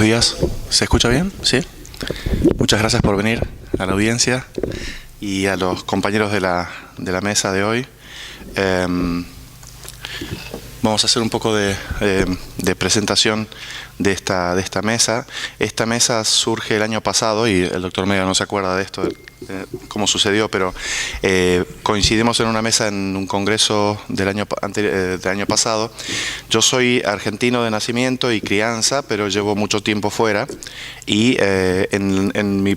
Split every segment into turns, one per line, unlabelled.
Buenos días. ¿Se escucha bien? ¿Sí? Muchas gracias por venir a la audiencia y a los compañeros de la mesa de hoy. Vamos a hacer un poco de presentación de esta mesa. Esta mesa surge el año pasado y el doctor Mega no se acuerda de esto, de cómo sucedió, pero coincidimos en una mesa en un congreso del año pasado. Yo soy argentino de nacimiento y crianza, pero llevo mucho tiempo fuera y en mi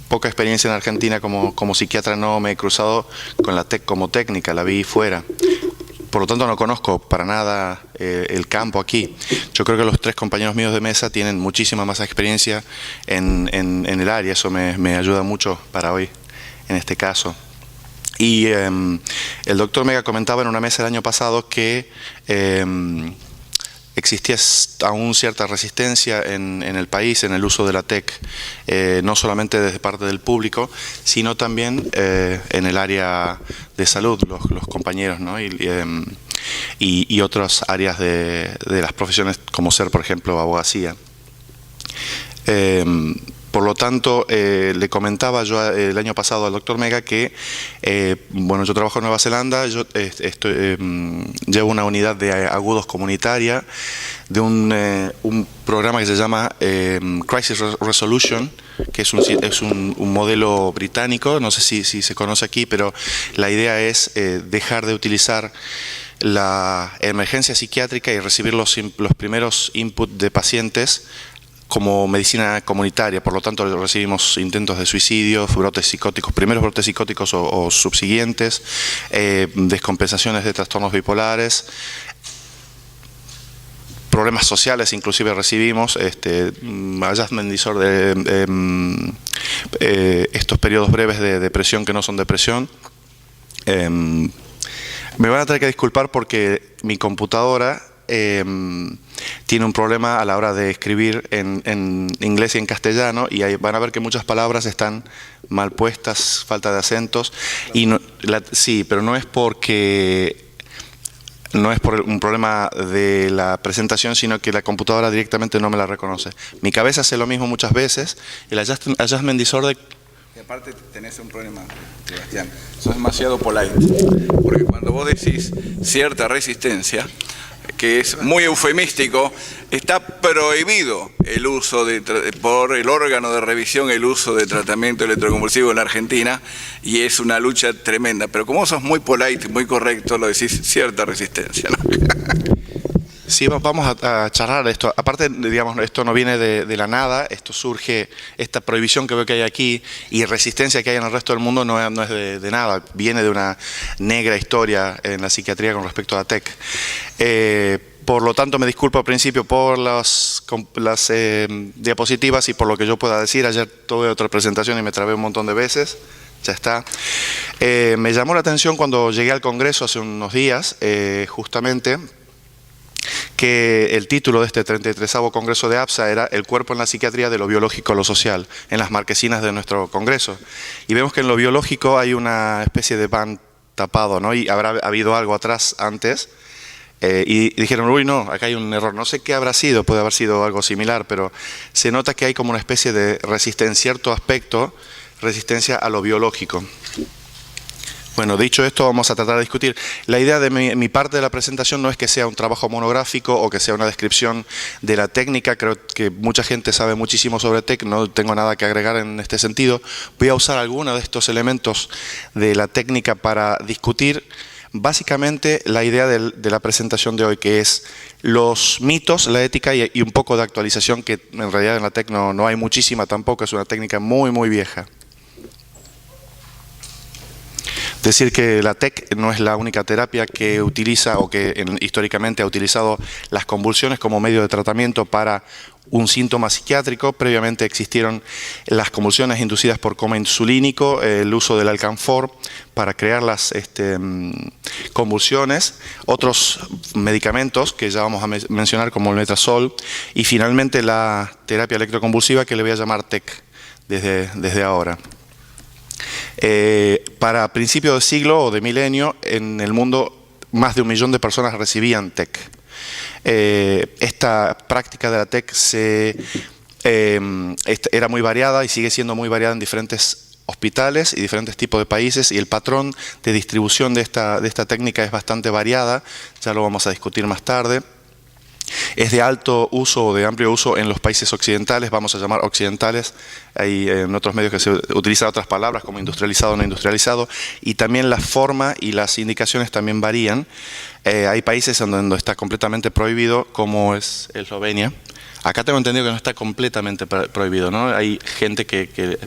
poca experiencia en Argentina como psiquiatra no me he cruzado con la TEC como técnica, la vi fuera. Por lo tanto, no conozco para nada el campo aquí. Yo creo que los tres compañeros míos de mesa tienen muchísima más experiencia en el área. Eso me ayuda mucho para hoy, en este caso. Y el doctor Mega comentaba en una mesa el año pasado que existía aún cierta resistencia en el país en el uso de la TEC, no solamente desde parte del público, sino también en el área de salud, los compañeros, ¿no? y otras áreas de las profesiones, como ser, por ejemplo, abogacía. Por lo tanto, le comentaba yo el año pasado al doctor Mega que, bueno, yo trabajo en Nueva Zelanda, yo llevo una unidad de agudos comunitaria de un programa que se llama Crisis Resolution, que es un modelo británico, no sé si se conoce aquí, pero la idea es dejar de utilizar la emergencia psiquiátrica y recibir los primeros inputs de pacientes como medicina comunitaria. Por lo tanto, recibimos intentos de suicidio, brotes psicóticos, primeros brotes psicóticos o subsiguientes, descompensaciones de trastornos bipolares, problemas sociales inclusive recibimos, adjustment disorder, estos periodos breves de depresión que no son depresión. Me van a tener que disculpar porque mi computadora tiene un problema a la hora de escribir en inglés y en castellano, y ahí van a ver que muchas palabras están mal puestas, falta de acentos, y sí, pero no es por un problema de la presentación, sino que la computadora directamente no me la reconoce. Mi cabeza hace lo mismo muchas veces, el adjustment disorder.
Y aparte tenés un problema, Sebastián, sos demasiado polite, porque cuando vos decís cierta resistencia, que es muy eufemístico, está prohibido el uso por el órgano de revisión, el uso de tratamiento electroconvulsivo en la Argentina, y es una lucha tremenda. Pero como sos muy polite, muy correcto, lo decís cierta resistencia, ¿no?
Sí, vamos a charlar esto. Aparte, digamos, esto no viene de la nada, esto surge, esta prohibición que veo que hay aquí y resistencia que hay en el resto del mundo no es de nada, viene de una negra historia en la psiquiatría con respecto a la TEC. Por lo tanto, me disculpo al principio por las diapositivas y por lo que yo pueda decir. Ayer tuve otra presentación y me trabé un montón de veces. Ya está. Me llamó la atención cuando llegué al Congreso hace unos días, justamente, que el título de este 33º Congreso de APSA era El cuerpo en la psiquiatría de lo biológico a lo social, en las marquesinas de nuestro Congreso. Y vemos que en lo biológico hay una especie de pan tapado, ¿no? Y habrá habido algo atrás antes. Y dijeron, uy, no, acá hay un error. No sé qué habrá sido, puede haber sido algo similar, pero se nota que hay como una especie de resistencia, en cierto aspecto, resistencia a lo biológico. Bueno, dicho esto, vamos a tratar de discutir. La idea de mi parte de la presentación no es que sea un trabajo monográfico o que sea una descripción de la técnica. Creo que mucha gente sabe muchísimo sobre TEC, no tengo nada que agregar en este sentido. Voy a usar algunos de estos elementos de la técnica para discutir básicamente la idea de la presentación de hoy, que es los mitos, la ética y un poco de actualización, que en realidad en la TEC no hay muchísima tampoco, es una técnica muy, muy vieja. Decir que la TEC no es la única terapia que utiliza o que históricamente ha utilizado las convulsiones como medio de tratamiento para un síntoma psiquiátrico. Previamente existieron las convulsiones inducidas por coma insulínico, el uso del alcanfor para crear las convulsiones, otros medicamentos que ya vamos a mencionar como el metrazol, y finalmente la terapia electroconvulsiva, que le voy a llamar TEC desde ahora. Para principios de siglo o de milenio, en el mundo más de 1 millón de personas recibían TEC. Esta práctica de la TEC se era muy variada y sigue siendo muy variada en diferentes hospitales y diferentes tipos de países, y el patrón de distribución de esta técnica es bastante variada, ya lo vamos a discutir más tarde. Es de alto uso o de amplio uso en los países occidentales, vamos a llamar occidentales, hay en otros medios que se utilizan otras palabras como industrializado o no industrializado, y también la forma y las indicaciones también varían. Hay países en donde está completamente prohibido, como es Eslovenia. Acá tengo entendido que no está completamente prohibido, ¿no? Hay gente que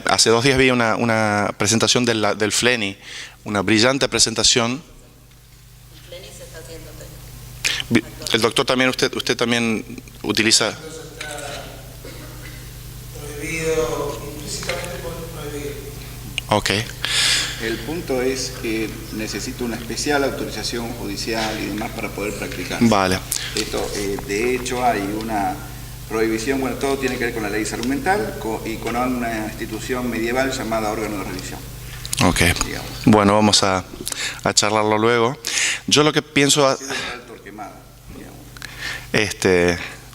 hace 2 días vi una presentación del FLENI, una brillante presentación. El doctor también, usted también utiliza.
Prohibido, implícitamente prohibido.
Ok.
El punto es que necesito una especial autorización judicial y demás para poder practicar.
Vale.
Esto, de hecho, hay una prohibición, bueno, todo tiene que ver con la ley de salud mental y con una institución medieval llamada órgano de religión.
Ok.
Digamos.
Bueno, vamos a charlarlo luego. Yo lo que pienso...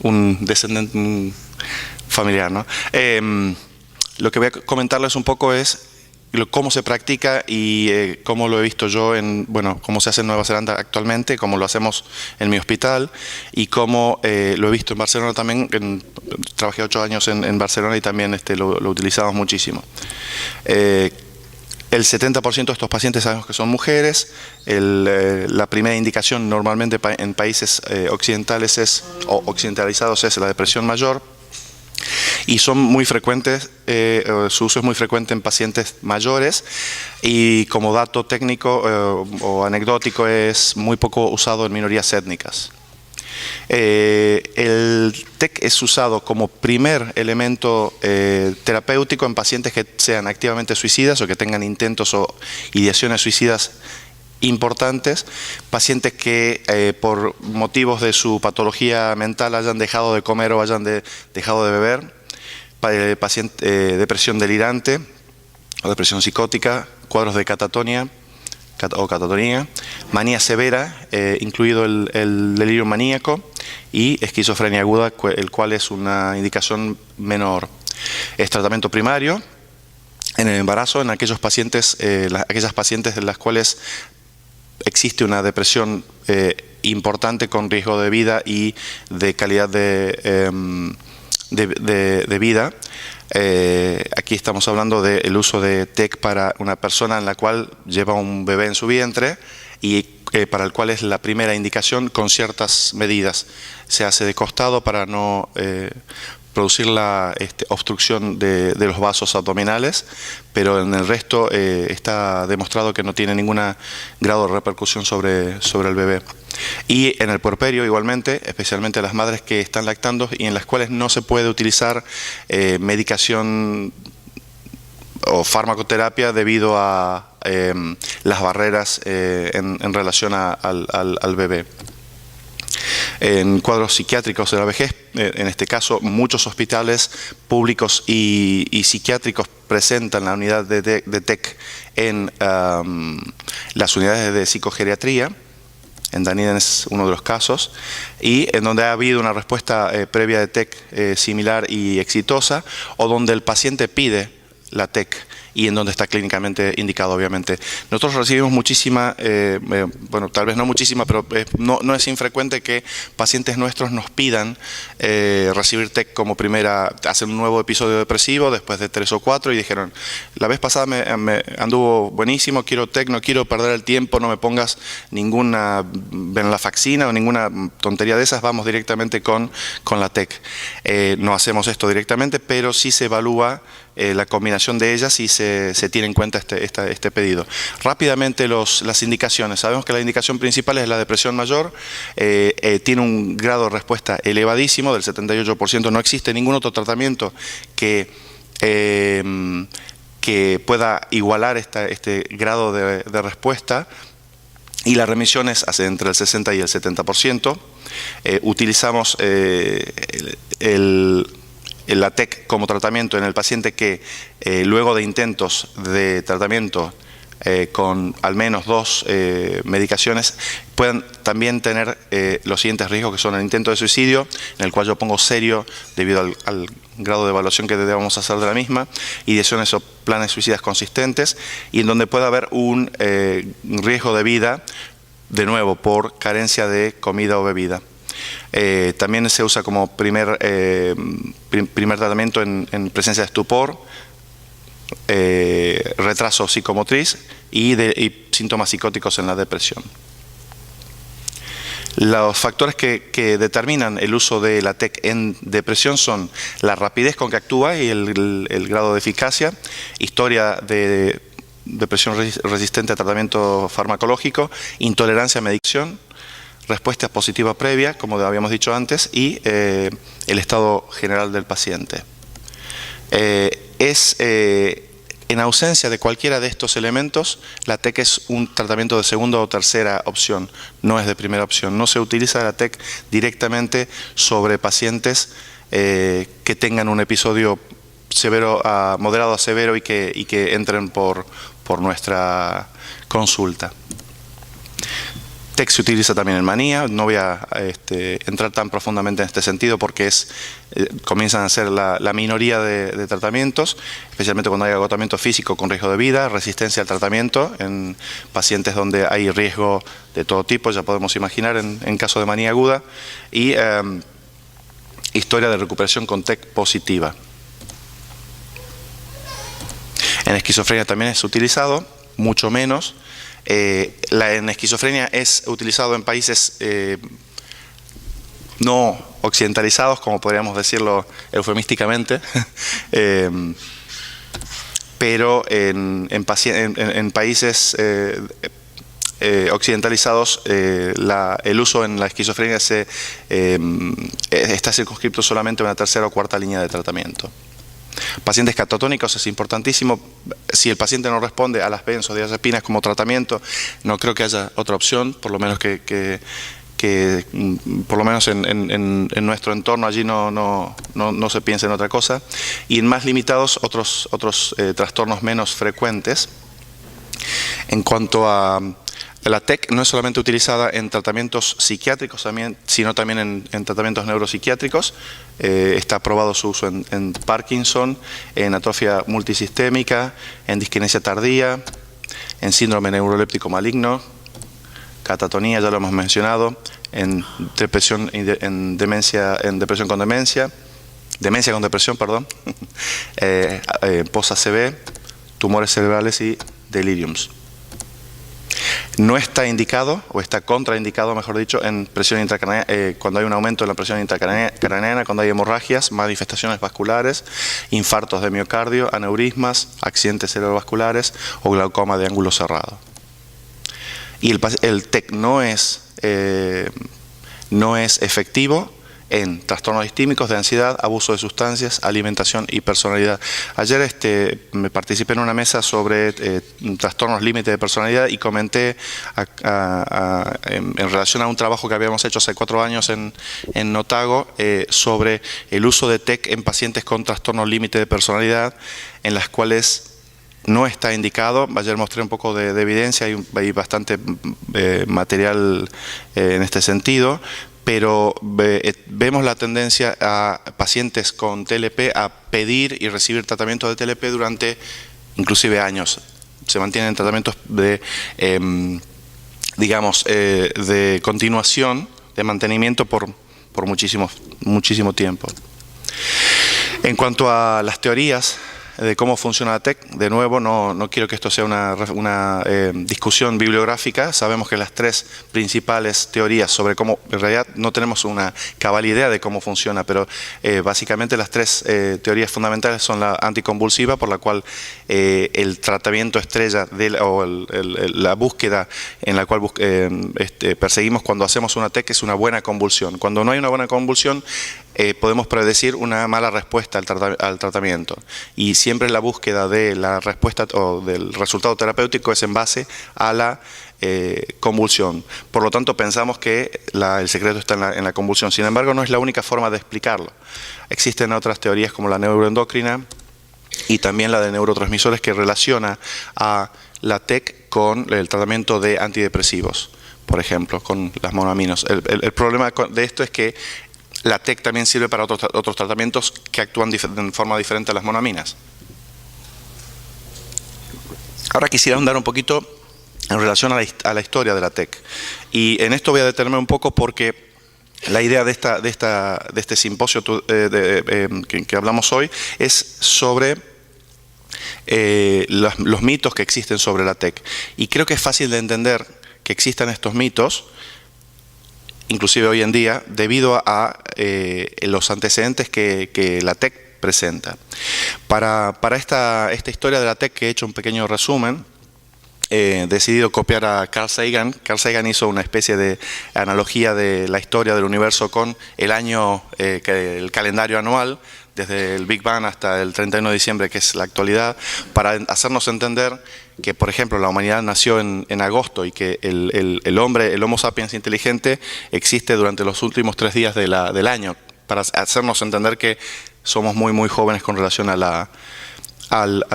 un descendente, un familiar, ¿no? Lo que voy a comentarles un poco es cómo se practica y cómo lo he visto yo cómo se hace en Nueva Zelanda actualmente, cómo lo hacemos en mi hospital y cómo lo he visto en Barcelona también. Trabajé 8 años en Barcelona y también lo utilizamos muchísimo. El 70% de estos pacientes sabemos que son mujeres. La primera indicación normalmente en países occidentales o occidentalizados es la depresión mayor, y son muy frecuentes, su uso es muy frecuente en pacientes mayores, y como dato técnico o anecdótico es muy poco usado en minorías étnicas. El TEC es usado como primer elemento terapéutico en pacientes que sean activamente suicidas o que tengan intentos o ideaciones suicidas importantes, pacientes que por motivos de su patología mental hayan dejado de comer o hayan dejado de beber, depresión delirante o depresión psicótica, cuadros de catatonia o catatonía, manía severa, incluido el delirio maníaco, y esquizofrenia aguda, el cual es una indicación menor. Es tratamiento primario en el embarazo en aquellos pacientes, aquellas pacientes de las cuales existe una depresión importante con riesgo de vida y de calidad de vida. Aquí estamos hablando del uso de TEC para una persona en la cual lleva un bebé en su vientre y para el cual es la primera indicación con ciertas medidas. Se hace de costado para no producir la obstrucción de los vasos abdominales, pero en el resto está demostrado que no tiene ningún grado de repercusión sobre el bebé. Y en el puerperio igualmente, especialmente las madres que están lactando y en las cuales no se puede utilizar medicación o farmacoterapia debido a las barreras en relación al bebé. En cuadros psiquiátricos de la vejez, en este caso muchos hospitales públicos y psiquiátricos presentan la unidad de TEC en las unidades de psicogeriatría. En Dunedin es uno de los casos, y en donde ha habido una respuesta previa de TEC similar y exitosa, o donde el paciente pide la TEC y en donde está clínicamente indicado, obviamente. Nosotros recibimos muchísima, bueno, tal vez no muchísima, pero no es infrecuente que pacientes nuestros nos pidan recibir TEC como primera, hacer un nuevo episodio depresivo después de 3 o 4 y dijeron, la vez pasada me anduvo buenísimo, quiero TEC, no quiero perder el tiempo, no me pongas ninguna venlafaxina o ninguna tontería de esas, vamos directamente con la TEC. No hacemos esto directamente, pero sí se evalúa la combinación de ellas y se tiene en cuenta este pedido. Rápidamente las indicaciones. Sabemos que la indicación principal es la depresión mayor, tiene un grado de respuesta elevadísimo del 78%. No existe ningún otro tratamiento que pueda igualar este grado de respuesta, y la remisión es entre el 60 y el 70%. Utilizamos la TEC como tratamiento en el paciente que luego de intentos de tratamiento con al menos 2 medicaciones, pueden también tener los siguientes riesgos, que son el intento de suicidio, en el cual yo pongo serio debido al grado de evaluación que debamos hacer de la misma, ideaciones o planes suicidas consistentes, y en donde puede haber un riesgo de vida, de nuevo, por carencia de comida o bebida. También se usa como primer tratamiento en presencia de estupor, retraso psicomotriz y síntomas psicóticos en la depresión. Los factores que determinan el uso de la TEC en depresión son la rapidez con que actúa y el grado de eficacia, historia de depresión resistente a tratamiento farmacológico, intolerancia a medicación, respuesta positiva previa, como habíamos dicho antes, y el estado general del paciente. En ausencia de cualquiera de estos elementos, la TEC es un tratamiento de segunda o tercera opción, no es de primera opción. No se utiliza la TEC directamente sobre pacientes que tengan un episodio severo, moderado a severo y que entren por nuestra consulta. TEC se utiliza también en manía, no voy a entrar tan profundamente en este sentido porque comienzan a ser la minoría de tratamientos, especialmente cuando hay agotamiento físico con riesgo de vida, resistencia al tratamiento en pacientes donde hay riesgo de todo tipo, ya podemos imaginar en caso de manía aguda, y historia de recuperación con TEC positiva. En esquizofrenia también es utilizado, mucho menos. En esquizofrenia es utilizado en países no occidentalizados, como podríamos decirlo eufemísticamente, pero en países occidentalizados el uso en la esquizofrenia está circunscrito solamente a una tercera o cuarta línea de tratamiento. Pacientes catatónicos es importantísimo. Si el paciente no responde a las benzodiazepinas como tratamiento, no creo que haya otra opción, por lo menos por lo menos en nuestro entorno allí no se piensa en otra cosa. Y en más limitados otros trastornos menos frecuentes. En cuanto a la TEC, no es solamente utilizada en tratamientos psiquiátricos, sino también en tratamientos neuropsiquiátricos. Está aprobado su uso en Parkinson, en atrofia multisistémica, en disquinesia tardía, en síndrome neuroléptico maligno, catatonía, ya lo hemos mencionado, en depresión con demencia con depresión, perdón, post-ACV, tumores cerebrales y deliriums. No está indicado, o está contraindicado, mejor dicho, en presión intracraneana, cuando hay un aumento en la presión intracraneana, cuando hay hemorragias, manifestaciones vasculares, infartos de miocardio, aneurismas, accidentes cerebrovasculares o glaucoma de ángulo cerrado. Y el TEC no es efectivo en trastornos distímicos de ansiedad, abuso de sustancias, alimentación y personalidad. Ayer me participé en una mesa sobre trastornos límite de personalidad y comenté en relación a un trabajo que habíamos hecho hace 4 años en Notago sobre el uso de TEC en pacientes con trastornos límite de personalidad, en las cuales no está indicado. Ayer mostré un poco de evidencia, hay bastante material en este sentido, pero vemos la tendencia a pacientes con TLP a pedir y recibir tratamiento de TLP durante inclusive años. Se mantienen tratamientos de continuación, de mantenimiento por muchísimo tiempo. En cuanto a las teorías de cómo funciona la TEC, de nuevo, no quiero que esto sea una discusión bibliográfica. Sabemos que las 3 principales teorías sobre cómo, en realidad no tenemos una cabal idea de cómo funciona, pero básicamente las 3 teorías fundamentales son la anticonvulsiva, por la cual el tratamiento estrella la búsqueda en la cual perseguimos cuando hacemos una TEC es una buena convulsión. Cuando no hay una buena convulsión, podemos predecir una mala respuesta al tratamiento, y siempre la búsqueda de la respuesta o del resultado terapéutico es en base a la convulsión. Por lo tanto, pensamos que el secreto está en la convulsión. Sin embargo, no es la única forma de explicarlo. Existen otras teorías como la neuroendocrina, y también la de neurotransmisores, que relaciona a la TEC con el tratamiento de antidepresivos, por ejemplo, con las monoaminos. El problema de esto es que la TEC también sirve para otros tratamientos que actúan de forma diferente a las monoaminas. Ahora quisiera ahondar un poquito en relación a la historia de la TEC. Y en esto voy a detenerme un poco porque la idea de este simposio que hablamos hoy es sobre los mitos que existen sobre la TEC. Y creo que es fácil de entender que existan estos mitos, inclusive hoy en día, debido a los antecedentes que la TEC presenta. Para esta historia de la TEC, que he hecho un pequeño resumen, he decidido copiar a Carl Sagan. Carl Sagan hizo una especie de analogía de la historia del universo con el año, el calendario anual, desde el Big Bang hasta el 31 de diciembre, que es la actualidad, para hacernos entender que, por ejemplo, la humanidad nació en agosto y que el hombre, el Homo sapiens inteligente, existe durante los últimos 3 días del año, para hacernos entender que somos muy jóvenes con relación a la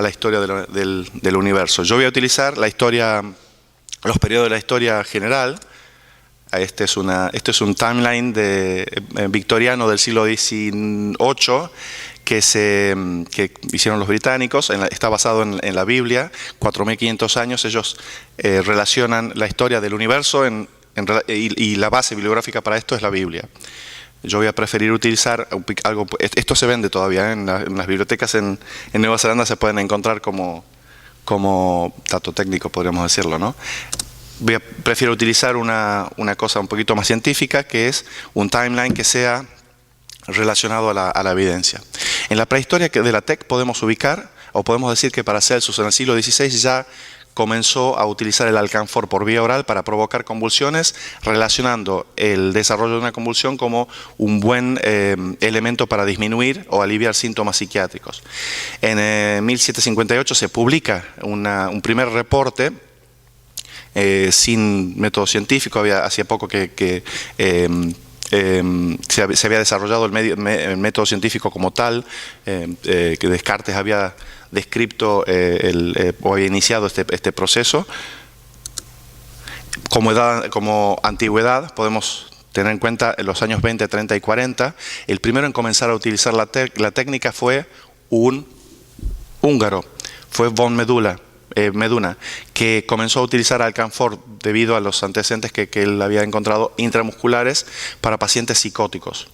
historia del universo. Yo voy a utilizar la historia, los periodos de la historia general. Este es un timeline victoriano del siglo XVIII que hicieron los británicos. Está basado en la Biblia, 4.500 años. Ellos relacionan la historia del universo y la base bibliográfica para esto es la Biblia. Yo voy a preferir utilizar algo. Esto se vende todavía en las bibliotecas en Nueva Zelanda, se pueden encontrar como dato técnico, podríamos decirlo, ¿no? Prefiero utilizar una cosa un poquito más científica, que es un timeline que sea relacionado a la evidencia. En la prehistoria de la TEC podemos ubicar, o podemos decir que Paracelsus en el siglo XVI ya comenzó a utilizar el alcanfor por vía oral para provocar convulsiones, relacionando el desarrollo de una convulsión como un buen elemento para disminuir o aliviar síntomas psiquiátricos. En 1758 se publica un primer reporte sin método científico. Hacía poco que se había desarrollado el método científico como tal, que Descartes había descrito o había iniciado este proceso. Como antigüedad podemos tener en cuenta en los años 20, 30 y 40. El primero en comenzar a utilizar la técnica fue un húngaro, fue von Meduna, que comenzó a utilizar alcanfor debido a los antecedentes que él había encontrado intramusculares para pacientes psicóticos.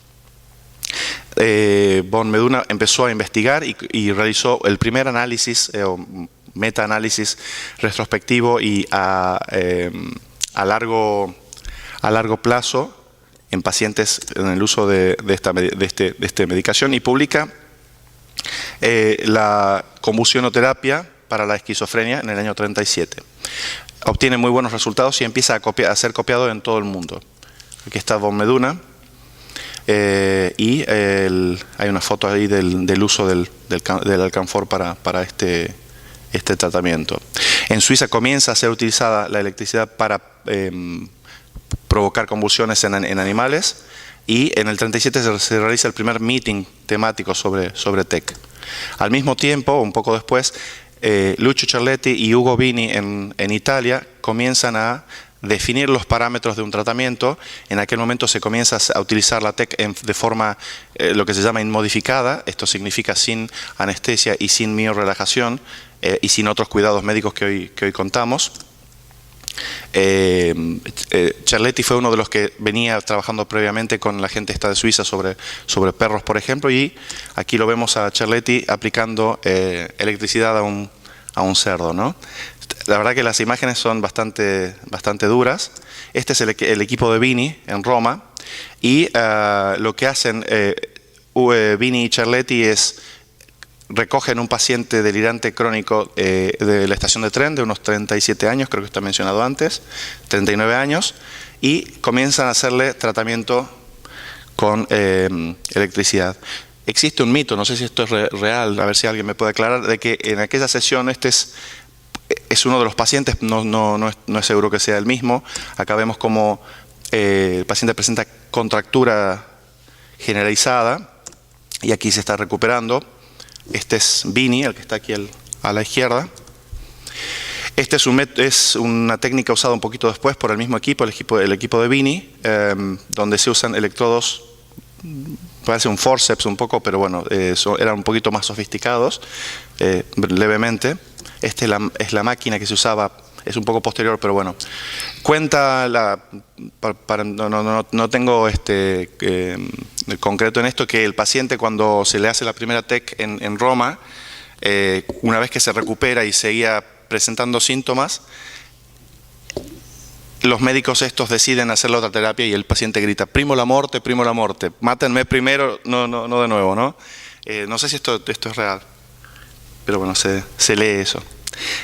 Von Meduna empezó a investigar y realizó el primer análisis o metaanálisis retrospectivo y a largo plazo en pacientes en el uso de esta medicación, y publica la convulsionoterapia para la esquizofrenia en el año 37. Obtiene muy buenos resultados y empieza a ser copiado en todo el mundo. Aquí está von Meduna. Hay una foto ahí del uso del alcanfor para este tratamiento. En Suiza comienza a ser utilizada la electricidad para provocar convulsiones en animales, y en el 37 se realiza el primer meeting temático sobre TEC. Al mismo tiempo, un poco después, Lucio Cerletti y Ugo Bini en Italia comienzan a definir los parámetros de un tratamiento. En aquel momento se comienza a utilizar la TEC de forma lo que se llama inmodificada. Esto significa sin anestesia y sin miorelajación y sin otros cuidados médicos que hoy contamos. Cerletti fue uno de los que venía trabajando previamente con la gente esta de Suiza sobre perros, por ejemplo, y aquí lo vemos a Cerletti aplicando electricidad a un cerdo, ¿no? La verdad que las imágenes son bastante duras. Este es el equipo de Bini en Roma, y lo que hacen Bini y Cerletti es recogen un paciente delirante crónico de la estación de tren de unos 37 años, creo que está mencionado antes, 39 años, y comienzan a hacerle tratamiento con electricidad. Existe un mito, no sé si esto es real, a ver si alguien me puede aclarar, de que en aquella sesión este es uno de los pacientes, no es seguro que sea el mismo. Acá vemos como el paciente presenta contractura generalizada y aquí se está recuperando. Este es Vini, el que está aquí a la izquierda. Este es una técnica usada un poquito después por el mismo equipo, el equipo de Vini, donde se usan electrodos, parece un forceps un poco, pero bueno, eran un poquito más sofisticados, levemente. Esta es la máquina que se usaba, es un poco posterior, pero bueno. Cuenta, no tengo concreto en esto, que el paciente cuando se le hace la primera TEC en Roma, una vez que se recupera y seguía presentando síntomas, los médicos estos deciden hacer la otra terapia y el paciente grita, primo la muerte, mátenme primero, no de nuevo, ¿no? No sé si esto es real, pero bueno, se lee eso.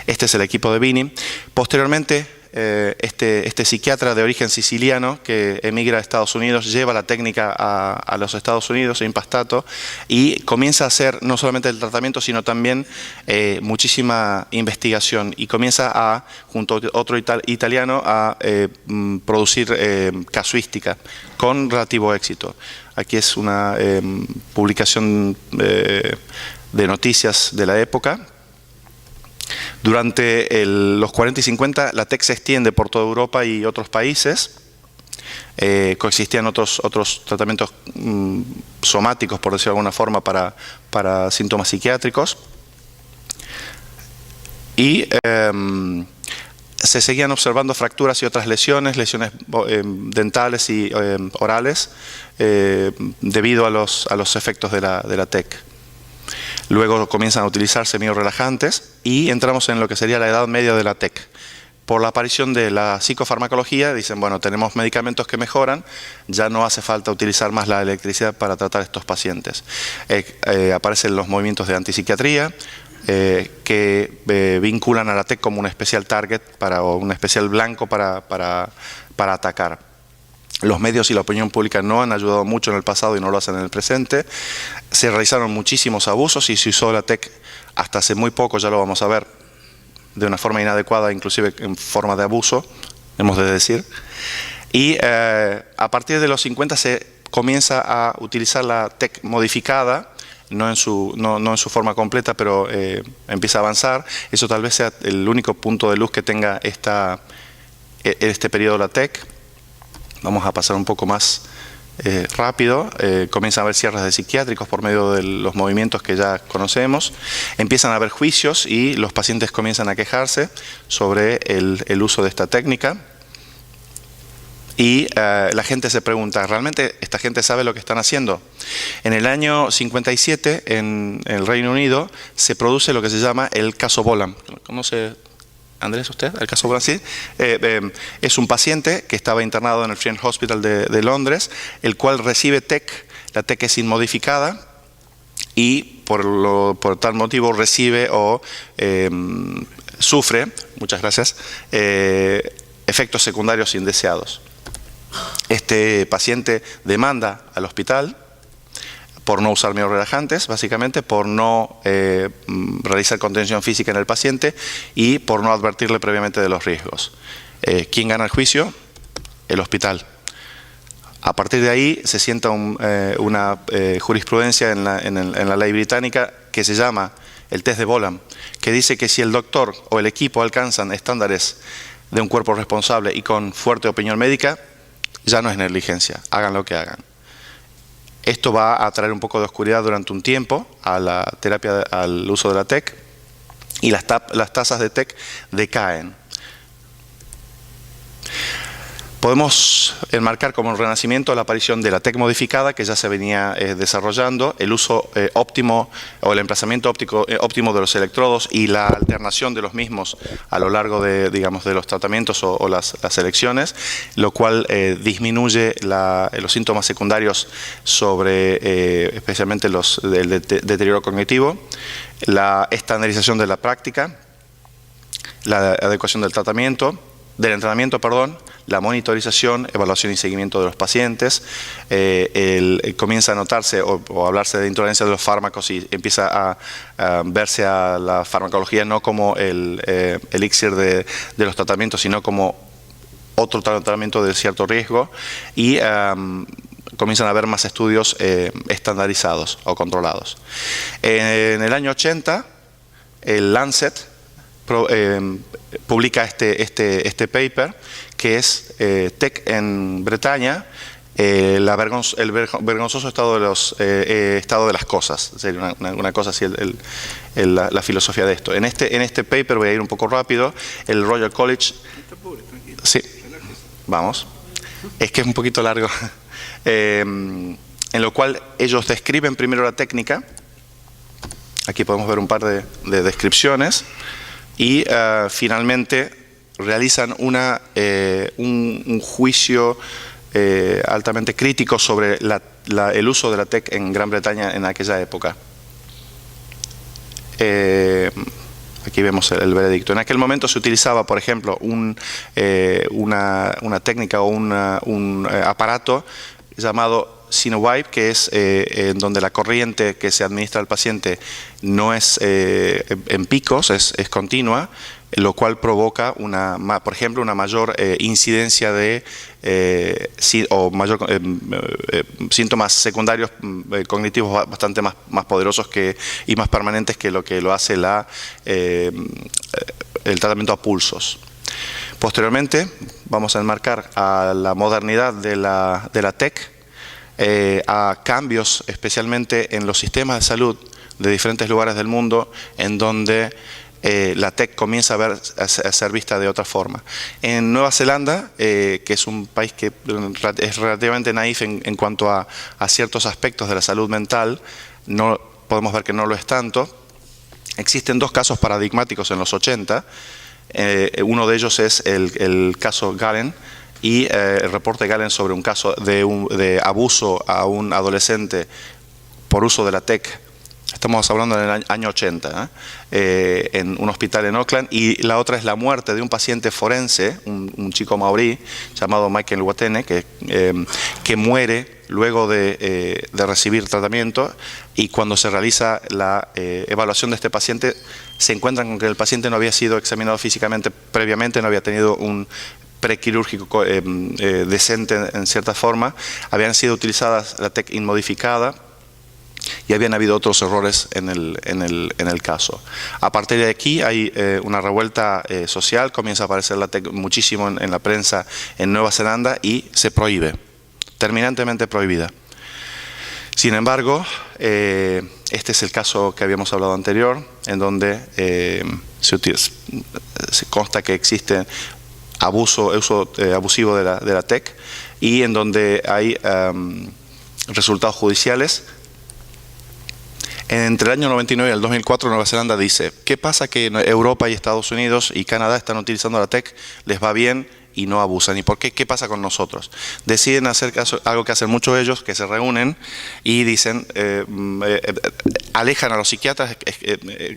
Este es el equipo de Vini. Posteriormente, este psiquiatra de origen siciliano que emigra a Estados Unidos lleva la técnica a los Estados Unidos, Impastato, y comienza a hacer no solamente el tratamiento, sino también muchísima investigación, y comienza junto a otro italiano, a producir casuística con relativo éxito. Aquí es una publicación de noticias de la época. Durante los 40 y 50 la TEC se extiende por toda Europa y otros países. Coexistían otros tratamientos somáticos, por decirlo de alguna forma, para síntomas psiquiátricos. Y se seguían observando fracturas y otras lesiones dentales y orales, debido a los efectos de la TEC. Luego comienzan a utilizar semiorrelajantes y entramos en lo que sería la edad media de la TEC. Por la aparición de la psicofarmacología, dicen, bueno, tenemos medicamentos que mejoran, ya no hace falta utilizar más la electricidad para tratar a estos pacientes. Aparecen los movimientos de antipsiquiatría, que vinculan a la TEC como un especial target o un especial blanco para atacar. Los medios y la opinión pública no han ayudado mucho en el pasado y no lo hacen en el presente. Se realizaron muchísimos abusos y se usó la TEC hasta hace muy poco, ya lo vamos a ver, de una forma inadecuada, inclusive en forma de abuso, hemos de decir. Y a partir de los 50 se comienza a utilizar la TEC modificada, no en su forma completa, pero empieza a avanzar. Eso tal vez sea el único punto de luz que tenga este periodo de la TEC. Vamos a pasar un poco más rápido. Comienzan a haber cierres de psiquiátricos por medio de los movimientos que ya conocemos. Empiezan a haber juicios y los pacientes comienzan a quejarse sobre el uso de esta técnica. Y la gente se pregunta, ¿realmente esta gente sabe lo que están haciendo? En el año 57, en el Reino Unido, se produce lo que se llama el caso Bolam. ¿Conoce, Andrés, usted el caso Bolam? Sí. Es un paciente que estaba internado en el Friends Hospital de Londres, el cual recibe TEC. La TEC es inmodificada y por tal motivo recibe o sufre, muchas gracias, efectos secundarios indeseados. Este paciente demanda al hospital por no usar miorrelajantes, básicamente, por no realizar contención física en el paciente y por no advertirle previamente de los riesgos. ¿Quién gana el juicio? El hospital. A partir de ahí se sienta una jurisprudencia en la ley británica que se llama el test de Bolam, que dice que si el doctor o el equipo alcanzan estándares de un cuerpo responsable y con fuerte opinión médica, ya no es negligencia, hagan lo que hagan. Esto va a traer un poco de oscuridad durante un tiempo a la terapia, al uso de la TEC, y las tasas de TEC decaen. Podemos enmarcar como un renacimiento la aparición de la TEC modificada, que ya se venía desarrollando, el uso óptimo o el emplazamiento óptimo de los electrodos y la alternación de los mismos a lo largo de, digamos, de los tratamientos o las elecciones, lo cual disminuye los síntomas secundarios sobre especialmente el deterioro cognitivo, la estandarización de la práctica, la adecuación del entrenamiento, la monitorización, evaluación y seguimiento de los pacientes. Comienza a notarse o hablarse de intolerancia de los fármacos y empieza a verse a la farmacología no como el elixir de los tratamientos, sino como otro tratamiento de cierto riesgo. Y comienzan a haber más estudios estandarizados o controlados. En el año 80, el Lancet publica este paper, que es TEC en Bretaña, el vergonzoso estado de las cosas. Sería una cosa así la filosofía de esto. En este paper, voy a ir un poco rápido, el Royal College... Sí, vamos. Es que es un poquito largo. En lo cual ellos describen primero la técnica. Aquí podemos ver un par de descripciones. Y finalmente realizan un juicio altamente crítico sobre el uso de la TEC en Gran Bretaña en aquella época. Aquí vemos el veredicto. En aquel momento se utilizaba, por ejemplo, una técnica o un aparato llamado Synovibe, que es en donde la corriente que se administra al paciente no es en picos, es continua, lo cual provoca, por ejemplo, una mayor incidencia de síntomas secundarios cognitivos bastante más poderosos y más permanentes que lo hace el tratamiento a pulsos. Posteriormente, vamos a enmarcar a la modernidad de la TEC, a cambios especialmente en los sistemas de salud de diferentes lugares del mundo, en donde la TEC comienza a ser vista de otra forma. En Nueva Zelanda, que es un país que es relativamente naif en cuanto a ciertos aspectos de la salud mental, podemos ver que no lo es tanto. Existen dos casos paradigmáticos en los 80. Uno de ellos es el caso Gallen, y el reporte Gallen sobre un caso de abuso a un adolescente por uso de la TEC. Estamos hablando del año 80, en un hospital en Auckland. Y la otra es la muerte de un paciente forense, un chico maorí llamado Michael Watene, que muere luego de recibir tratamiento, y cuando se realiza la evaluación de este paciente se encuentran con que el paciente no había sido examinado físicamente previamente, no había tenido un prequirúrgico decente en cierta forma, habían sido utilizadas la TEC inmodificada y habían habido otros errores en el caso. A partir de aquí hay una revuelta social, comienza a aparecer la TEC muchísimo en la prensa en Nueva Zelanda y se prohíbe, terminantemente prohibida. Sin embargo, este es el caso que habíamos hablado anterior, en donde se consta que existe uso abusivo de la TEC, y en donde hay resultados judiciales. Entre el año 99 y el 2004, Nueva Zelanda dice: ¿qué pasa que Europa y Estados Unidos y Canadá están utilizando la TEC, les va bien y no abusan? ¿Y por qué? ¿Qué pasa con nosotros? Deciden hacer algo que hacen muchos de ellos, que se reúnen y dicen, alejan a los psiquiatras,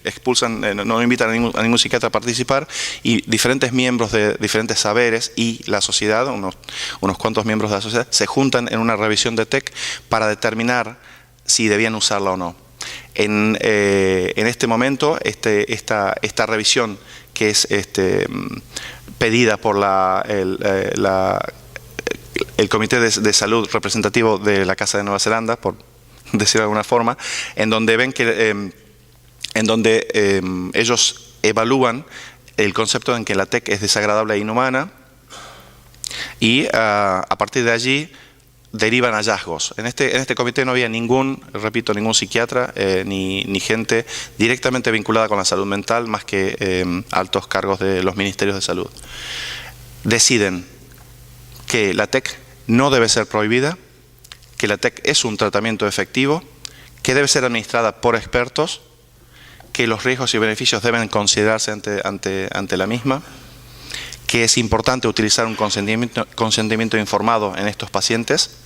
expulsan, no invitan a ningún psiquiatra a participar, y diferentes miembros de diferentes saberes y la sociedad, unos cuantos miembros de la sociedad, se juntan en una revisión de TEC para determinar si debían usarla o no. En este momento, esta revisión, que es pedida por el Comité de Salud representativo de la Casa de Nueva Zelanda, por decirlo de alguna forma, en donde ven que ellos evalúan el concepto en que la TEC es desagradable e inhumana, y a partir de allí derivan hallazgos. En este comité no había ningún psiquiatra ni gente directamente vinculada con la salud mental, más que altos cargos de los ministerios de salud. Deciden que la TEC no debe ser prohibida, que la TEC es un tratamiento efectivo, que debe ser administrada por expertos, que los riesgos y beneficios deben considerarse ante la misma, que es importante utilizar un consentimiento informado en estos pacientes,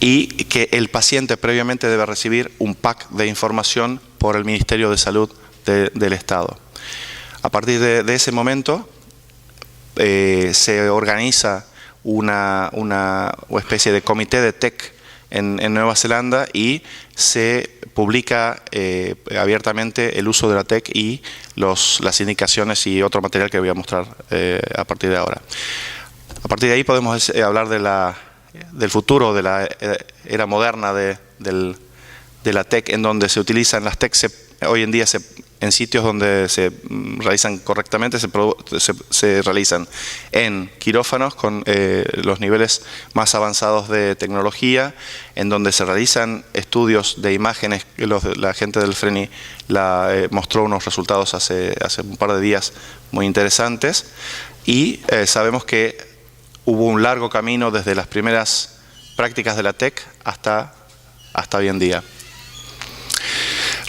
y que el paciente previamente debe recibir un pack de información por el Ministerio de Salud del Estado. A partir de ese momento se organiza una especie de comité de TEC en Nueva Zelanda, y se publica abiertamente el uso de la TEC y las indicaciones y otro material que voy a mostrar a partir de ahora. A partir de ahí podemos hablar de del futuro, de la era moderna de la TEC, en donde se utilizan las TEC hoy en día en sitios donde se realizan correctamente, se realizan en quirófanos con los niveles más avanzados de tecnología, en donde se realizan estudios de imágenes. La gente del FRENI mostró unos resultados hace un par de días muy interesantes, y sabemos que hubo un largo camino desde las primeras prácticas de la TEC hasta hoy en día.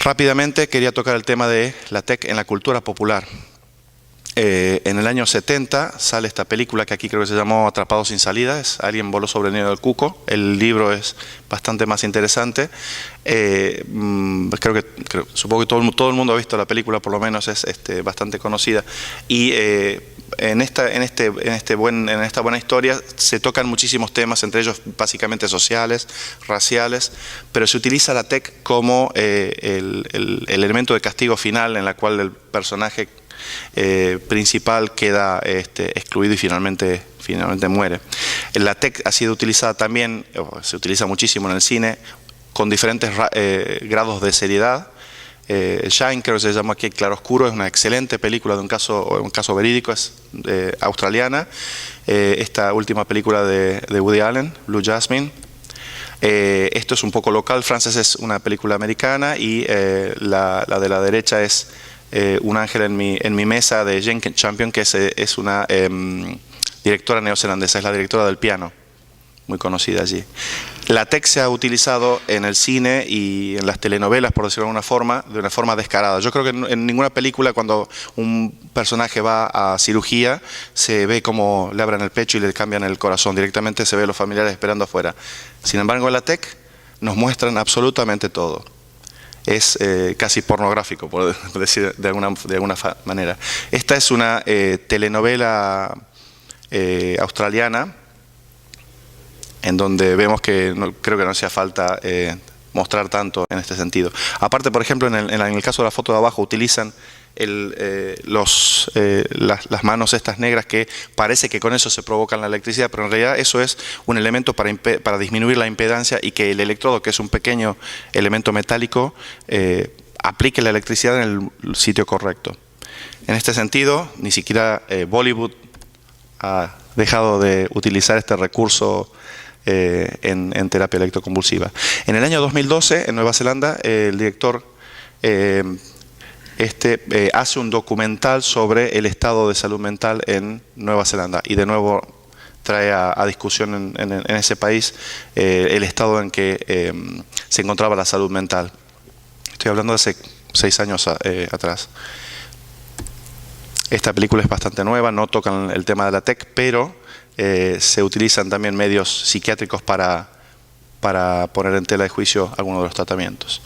Rápidamente quería tocar el tema de la TEC en la cultura popular. En el año 70 sale esta película que aquí creo que se llamó Atrapado sin salida, Alguien voló sobre el nido del cuco. El libro es bastante más interesante. Supongo que todo el mundo ha visto la película, por lo menos es bastante conocida. Y en esta buena historia se tocan muchísimos temas, entre ellos básicamente sociales, raciales, pero se utiliza la TEC como el elemento de castigo final, en la cual el personaje principal queda excluido y finalmente muere. La TEC ha sido utilizada también, se utiliza muchísimo en el cine, con diferentes grados de seriedad. Shine, creo que se llama aquí, Claroscuro, es una excelente película de un caso verídico, es australiana. Esta última película de Woody Allen, Blue Jasmine. Esto es un poco local, Frances es una película americana, y la de la derecha es Un ángel en mi mesa, de Jane Campion, que es una directora neozelandesa, es la directora del piano, muy conocida allí. La TEC se ha utilizado en el cine y en las telenovelas, por decirlo de una forma descarada. Yo creo que en ninguna película, cuando un personaje va a cirugía, se ve como le abren el pecho y le cambian el corazón. Directamente se ve a los familiares esperando afuera. Sin embargo, en la TEC nos muestran absolutamente todo. Es casi pornográfico, por decir de alguna manera. Esta es una telenovela australiana, en donde vemos que creo que no hacía falta mostrar tanto en este sentido. Aparte, por ejemplo, en el caso de la foto de abajo, utilizan las manos estas negras, que parece que con eso se provocan la electricidad, pero en realidad eso es un elemento para disminuir la impedancia, y que el electrodo, que es un pequeño elemento metálico, aplique la electricidad en el sitio correcto. En este sentido, ni siquiera Bollywood ha dejado de utilizar este recurso en terapia electroconvulsiva. En el año 2012, en Nueva Zelanda, el director hace un documental sobre el estado de salud mental en Nueva Zelanda, y de nuevo trae a discusión en ese país el estado en que se encontraba la salud mental. Estoy hablando de hace 6 años atrás. Esta película es bastante nueva, no tocan el tema de la TEC, pero se utilizan también medios psiquiátricos para poner en tela de juicio algunos de los tratamientos.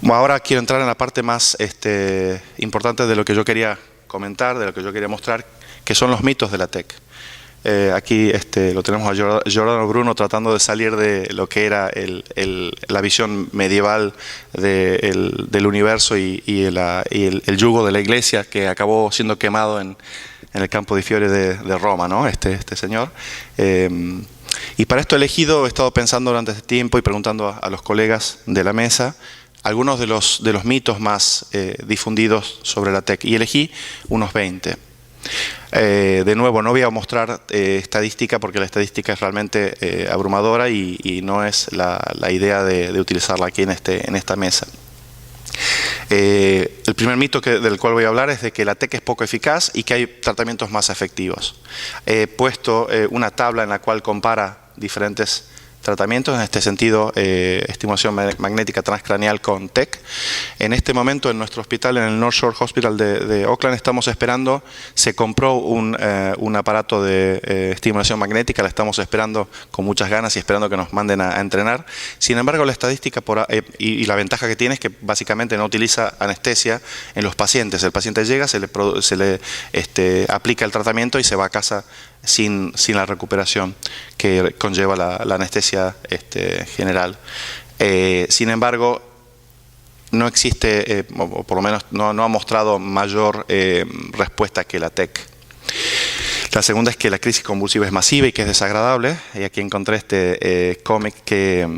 Ahora quiero entrar en la parte más importante de lo que yo quería comentar, de lo que yo quería mostrar, que son los mitos de la TEC. Aquí lo tenemos a Giordano Bruno tratando de salir de lo que era la visión medieval del universo y el yugo de la Iglesia, que acabó siendo quemado en el Campo di Fiori de Roma, ¿no? Este señor. Y para esto he estado pensando durante este tiempo y preguntando a los colegas de la mesa algunos de los mitos más difundidos sobre la TEC, y elegí unos 20. De nuevo, no voy a mostrar estadística, porque la estadística es realmente abrumadora y no es la idea de utilizarla aquí en esta mesa. El primer mito del cual voy a hablar es de que la TEC es poco eficaz y que hay tratamientos más efectivos. He puesto una tabla en la cual compara diferentes tratamientos, en este sentido estimulación magnética transcraneal con TEC. En este momento en nuestro hospital, en el North Shore Hospital de Auckland, estamos esperando, se compró un aparato de estimulación magnética, la estamos esperando con muchas ganas y esperando que nos manden a entrenar. Sin embargo, la estadística y la ventaja que tiene es que básicamente no utiliza anestesia en los pacientes. El paciente llega, se le aplica el tratamiento y se va a casa sin la recuperación que conlleva la anestesia general. Sin embargo, no existe, o por lo menos no ha mostrado mayor respuesta que la TEC. La segunda es que la crisis convulsiva es masiva y que es desagradable. Y aquí encontré este cómic que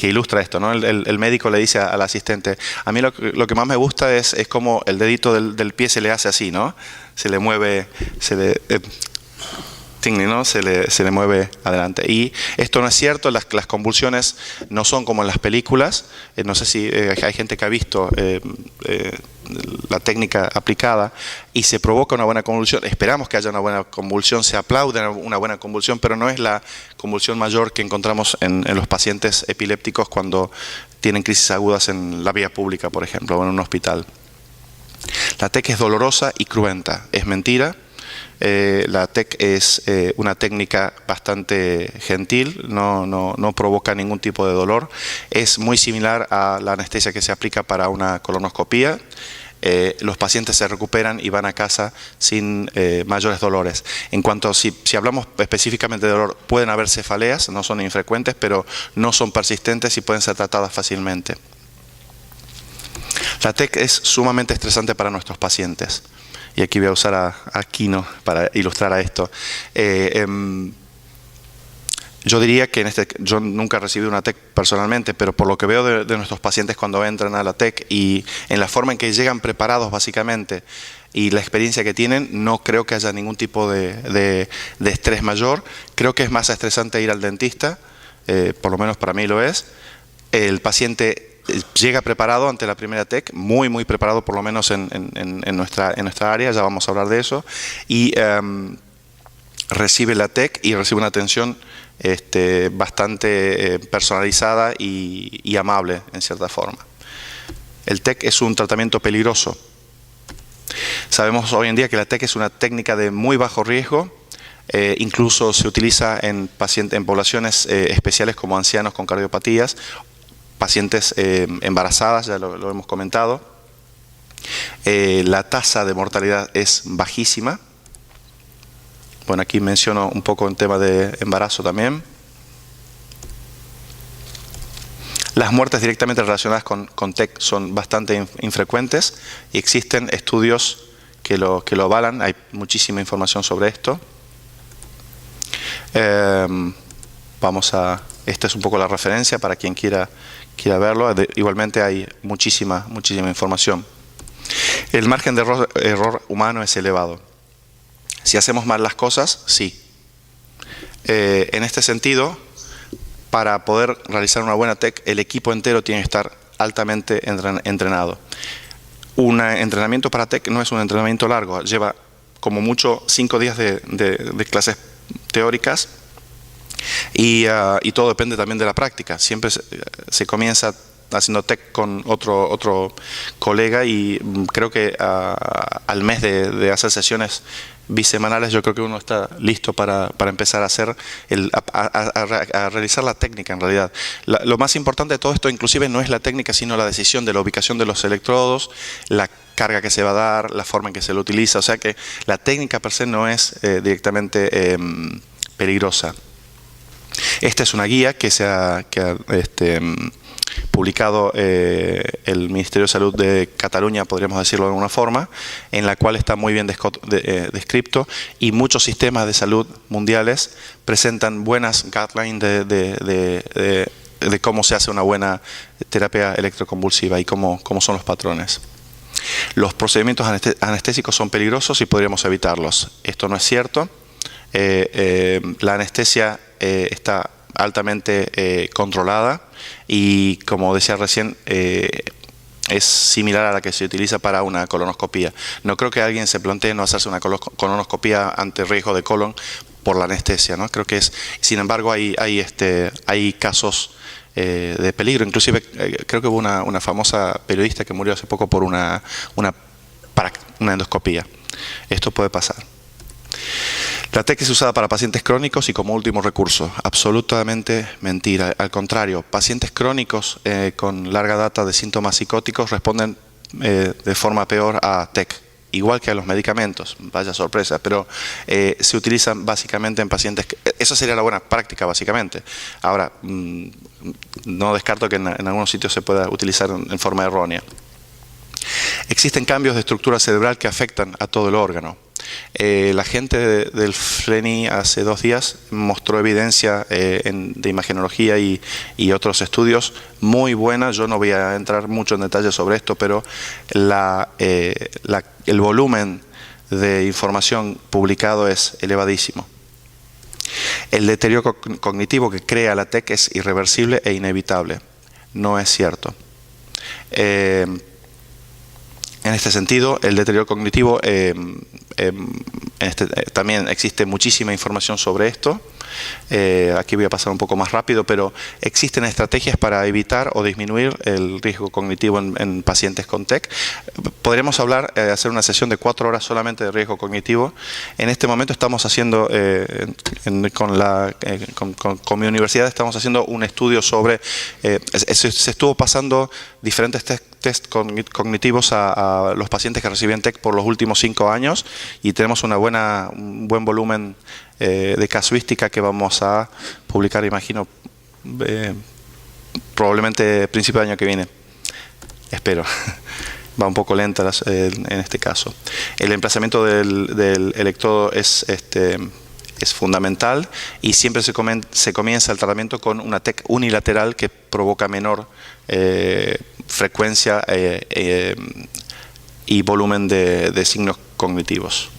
ilustra esto, ¿no? El médico le dice al asistente, a mí lo que más me gusta es como el dedito del pie se le hace así, ¿no? Se le mueve, ¿no? Se le mueve adelante. Y esto no es cierto, las convulsiones no son como en las películas. No sé si hay gente que ha visto la técnica aplicada y se provoca una buena convulsión. Esperamos que haya una buena convulsión, se aplaude una buena convulsión, pero no es la convulsión mayor que encontramos en los pacientes epilépticos cuando tienen crisis agudas en la vía pública, por ejemplo, o en un hospital. La TEC es dolorosa y cruenta, es mentira. La TEC es una técnica bastante gentil, no provoca ningún tipo de dolor. Es muy similar a la anestesia que se aplica para una colonoscopía. Los pacientes se recuperan y van a casa sin mayores dolores. En cuanto si hablamos específicamente de dolor, pueden haber cefaleas, no son infrecuentes, pero no son persistentes y pueden ser tratadas fácilmente. La TEC es sumamente estresante para nuestros pacientes. Y aquí voy a usar a Kino para ilustrar a esto. Yo diría que yo nunca he recibido una TEC personalmente, pero por lo que veo de nuestros pacientes cuando entran a la TEC y en la forma en que llegan preparados básicamente y la experiencia que tienen, no creo que haya ningún tipo de estrés mayor. Creo que es más estresante ir al dentista, por lo menos para mí lo es. El paciente llega preparado ante la primera TEC, muy preparado por lo menos en nuestra área, ya vamos a hablar de eso, y recibe la TEC y recibe una atención bastante personalizada y amable en cierta forma. El TEC es un tratamiento peligroso. Sabemos hoy en día que la TEC es una técnica de muy bajo riesgo, incluso se utiliza en poblaciones especiales como ancianos con cardiopatías, pacientes embarazadas, ya lo hemos comentado. La tasa de mortalidad es bajísima. Bueno, aquí menciono un poco el tema de embarazo también. Las muertes directamente relacionadas con TEC son bastante infrecuentes y existen estudios que lo avalan. Hay muchísima información sobre esto. Esta es un poco la referencia para quien quiera verlo. Igualmente hay muchísima información. El margen de error humano es elevado. Si hacemos mal las cosas, sí. En este sentido, para poder realizar una buena TEC, el equipo entero tiene que estar altamente entrenado. Un entrenamiento para TEC no es un entrenamiento largo, lleva como mucho 5 días de clases teóricas. Y todo depende también de la práctica. Siempre se comienza haciendo TEC con otro colega y creo que al mes de hacer sesiones bisemanales yo creo que uno está listo para empezar a hacer a realizar la técnica en realidad. Lo más importante de todo esto inclusive no es la técnica sino la decisión de la ubicación de los electrodos, la carga que se va a dar, la forma en que se lo utiliza. O sea que la técnica per se no es directamente peligrosa. Esta es una guía que ha publicado el Ministerio de Salud de Cataluña, podríamos decirlo de alguna forma, en la cual está muy bien descrito y muchos sistemas de salud mundiales presentan buenas guidelines de cómo se hace una buena terapia electroconvulsiva y cómo son los patrones. Los procedimientos anestésicos son peligrosos y podríamos evitarlos. Esto no es cierto. La anestesia está altamente controlada y, como decía recién, es similar a la que se utiliza para una colonoscopía. No creo que alguien se plantee no hacerse una colonoscopía ante riesgo de colon por la anestesia, ¿no? Creo que es, sin embargo, hay casos de peligro. Inclusive creo que hubo una famosa periodista que murió hace poco por una endoscopía. Esto puede pasar. La TEC es usada para pacientes crónicos y como último recurso. Absolutamente mentira. Al contrario, pacientes crónicos con larga data de síntomas psicóticos responden de forma peor a TEC, igual que a los medicamentos. Vaya sorpresa, pero se utilizan básicamente en pacientes. Esa sería la buena práctica, básicamente. Ahora, no descarto que en algunos sitios se pueda utilizar en forma errónea. Existen cambios de estructura cerebral que afectan a todo el órgano. La gente del FLENI hace 2 días mostró evidencia de imagenología y otros estudios muy buena. Yo no voy a entrar mucho en detalle sobre esto, pero el volumen de información publicado es elevadísimo. El deterioro cognitivo que crea la TEC es irreversible e inevitable. No es cierto. En este sentido, el deterioro cognitivo, también existe muchísima información sobre esto. Aquí voy a pasar un poco más rápido, pero existen estrategias para evitar o disminuir el riesgo cognitivo en pacientes con TEC. Podríamos hacer una sesión de 4 horas solamente de riesgo cognitivo. En este momento estamos haciendo, con mi universidad, estamos haciendo un estudio sobre, se estuvo pasando diferentes test cognitivos a los pacientes que recibían TEC por los últimos 5 años y tenemos un buen volumen de casuística que vamos a publicar, imagino, probablemente a principio del año que viene. Espero. Va un poco lenta en este caso. El emplazamiento del electrodo es fundamental y siempre se comienza el tratamiento con una TEC unilateral que provoca menor frecuencia y volumen de signos cognitivos.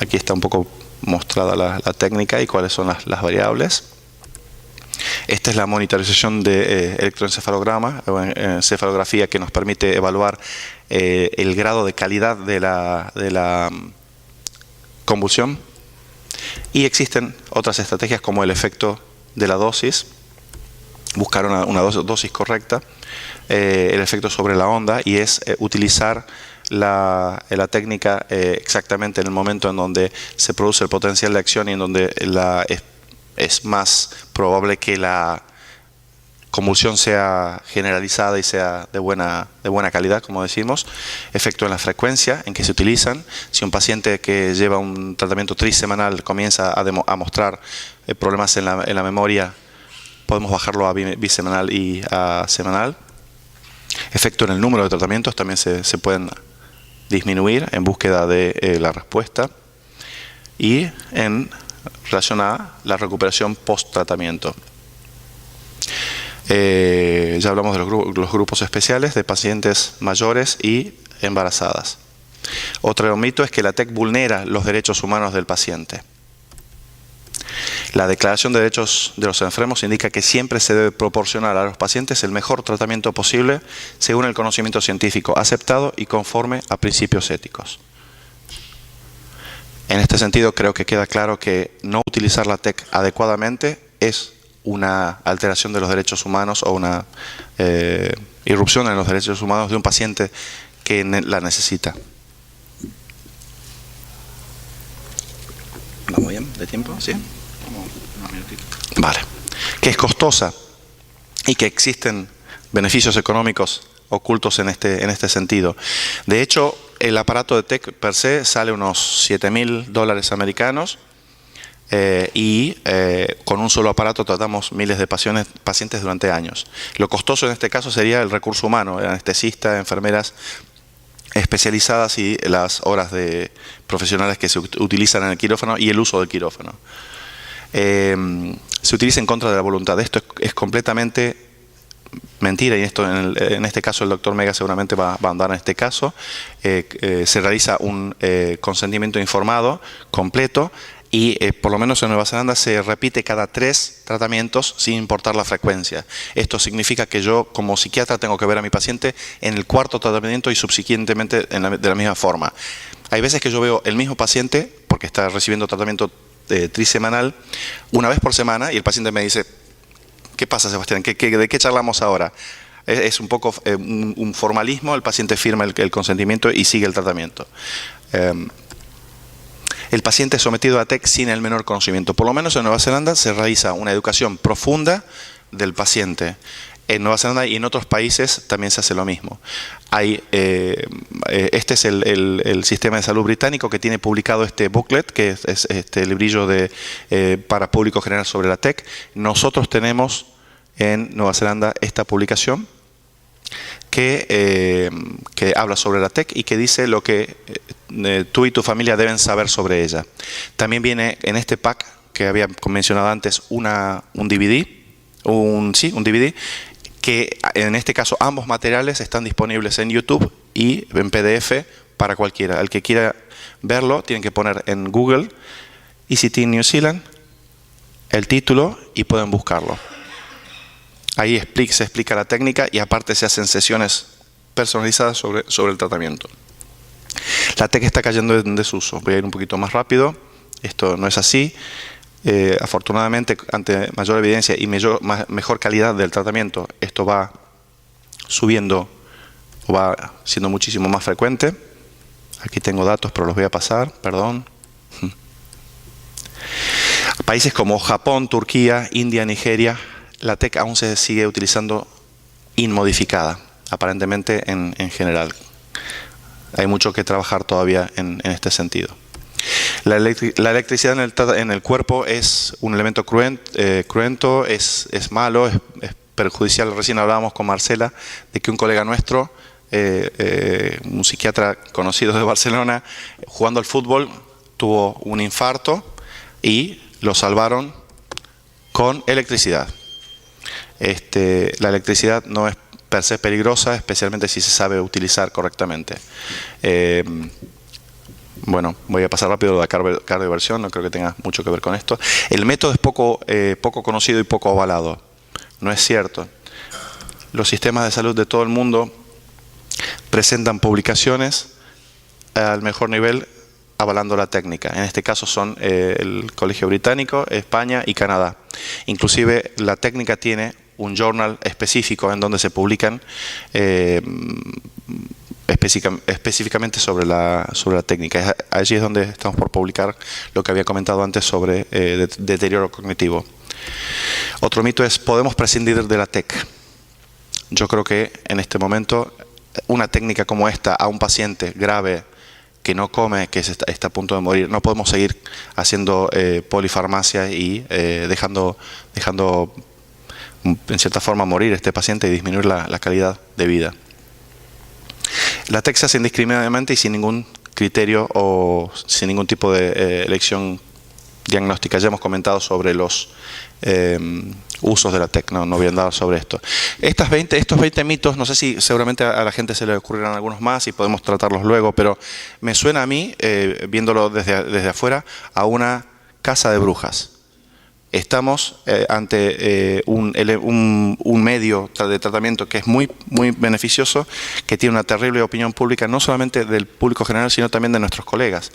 Aquí está un poco mostrada la técnica y cuáles son las variables. Esta es la monitorización de electroencefalograma o encefalografía que nos permite evaluar el grado de calidad de la convulsión. Y existen otras estrategias como el efecto de la dosis, buscar una dosis correcta, el efecto sobre la onda, y es utilizar la técnica exactamente en el momento en donde se produce el potencial de acción y en donde es más probable que la convulsión sea generalizada y sea de buena calidad, como decimos. Efecto en la frecuencia en que se utilizan. Si un paciente que lleva un tratamiento trisemanal comienza a mostrar problemas en la memoria, podemos bajarlo a bisemanal y a semanal. Efecto en el número de tratamientos, también se pueden disminuir en búsqueda de la respuesta. Y en relación a la recuperación post-tratamiento. Ya hablamos de los grupos especiales de pacientes mayores y embarazadas. Otro mito es que la TEC vulnera los derechos humanos del paciente. La Declaración de Derechos de los Enfermos indica que siempre se debe proporcionar a los pacientes el mejor tratamiento posible según el conocimiento científico aceptado y conforme a principios éticos. En este sentido, creo que queda claro que no utilizar la TEC adecuadamente es una alteración de los derechos humanos o una irrupción en los derechos humanos de un paciente que la necesita. ¿Vamos bien de tiempo? ¿Sí? Unos minutitos. Vale. Que es costosa y que existen beneficios económicos ocultos en este sentido. De hecho, el aparato de TEC per se sale unos $7.000 americanos y con un solo aparato tratamos miles de pacientes durante años. Lo costoso en este caso sería el recurso humano, el anestesista, enfermeras especializadas y las horas de profesionales que se utilizan en el quirófano y el uso del quirófano. Se utiliza en contra de la voluntad. Esto es completamente mentira, y esto en este caso el doctor Mega seguramente va a andar en este caso. Se realiza un consentimiento informado completo y por lo menos en Nueva Zelanda se repite cada 3 tratamientos sin importar la frecuencia. Esto significa que yo como psiquiatra tengo que ver a mi paciente en el 4.º tratamiento y subsiguientemente de la misma forma. Hay veces que yo veo el mismo paciente porque está recibiendo tratamiento trisemanal una vez por semana y el paciente me dice: ¿qué pasa, Sebastián? ¿De qué charlamos ahora? Es un poco un formalismo, el paciente firma el consentimiento y sigue el tratamiento. El paciente es sometido a TEC sin el menor conocimiento. Por lo menos en Nueva Zelanda se realiza una educación profunda del paciente. En Nueva Zelanda y en otros países también se hace lo mismo. Este es el sistema de salud británico que tiene publicado este booklet, que es este librillo para público general sobre la TEC. Nosotros tenemos en Nueva Zelanda esta publicación que habla sobre la TEC y que dice lo que tú y tu familia deben saber sobre ella. También viene en este pack que había mencionado antes un DVD, un DVD, que en este caso ambos materiales están disponibles en YouTube y en PDF para cualquiera. El que quiera verlo tiene que poner en Google ECT New Zealand el título y pueden buscarlo. Ahí se explica la técnica y aparte se hacen sesiones personalizadas sobre el tratamiento. La TEC está cayendo en desuso. Voy a ir un poquito más rápido. Esto no es así. Afortunadamente, ante mayor evidencia y mejor calidad del tratamiento, esto va subiendo o va siendo muchísimo más frecuente. Aquí tengo datos, pero los voy a pasar, perdón. Países como Japón, Turquía, India, Nigeria, la TEC aún se sigue utilizando inmodificada, aparentemente en general. Hay mucho que trabajar todavía en este sentido. La electricidad en el cuerpo es un elemento cruento, es malo, es perjudicial. Recién hablábamos con Marcela de que un colega nuestro, un psiquiatra conocido de Barcelona, jugando al fútbol, tuvo un infarto y lo salvaron con electricidad. La electricidad no es per se peligrosa, especialmente si se sabe utilizar correctamente. Bueno, voy a pasar rápido a la cardioversión, no creo que tenga mucho que ver con esto. El método es poco conocido y poco avalado. No es cierto. Los sistemas de salud de todo el mundo presentan publicaciones al mejor nivel avalando la técnica. En este caso son el Colegio Británico, España y Canadá. Inclusive la técnica tiene un journal específico en donde se publican específicamente sobre la técnica. Allí es donde estamos por publicar lo que había comentado antes sobre deterioro cognitivo. Otro mito es, ¿podemos prescindir de la TEC? Yo creo que en este momento una técnica como esta a un paciente grave que no come, que está a punto de morir, no podemos seguir haciendo polifarmacia y dejando en cierta forma morir este paciente y disminuir la calidad de vida. La TEC se hace indiscriminadamente y sin ningún criterio o sin ningún tipo de elección diagnóstica. Ya hemos comentado sobre los usos de la TEC, no voy a andar sobre esto. Estos 20 mitos, no sé si seguramente a la gente se le ocurrirán algunos más y podemos tratarlos luego, pero me suena a mí, viéndolo desde afuera, a una casa de brujas. Estamos ante un medio de tratamiento que es muy beneficioso, que tiene una terrible opinión pública, no solamente del público general, sino también de nuestros colegas.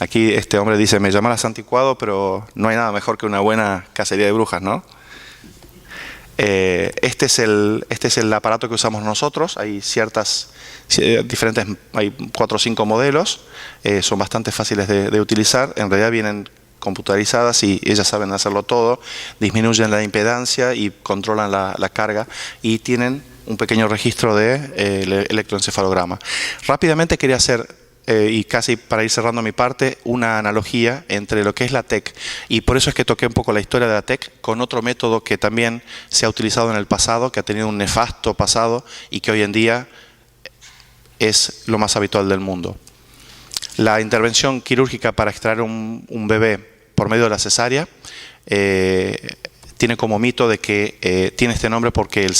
Aquí este hombre dice, me llamarás anticuado, pero no hay nada mejor que una buena cacería de brujas, ¿no? Este es el aparato que usamos nosotros. Hay hay 4 o 5 modelos, son bastante fáciles de utilizar. En realidad vienen computarizadas y ellas saben hacerlo todo, disminuyen la impedancia y controlan la carga y tienen un pequeño registro de electroencefalograma. Rápidamente quería hacer, y casi para ir cerrando mi parte, una analogía entre lo que es la TEC, y por eso es que toqué un poco la historia de la TEC con otro método que también se ha utilizado en el pasado, que ha tenido un nefasto pasado y que hoy en día es lo más habitual del mundo. La intervención quirúrgica para extraer un bebé por medio de la cesárea tiene como mito de que tiene este nombre porque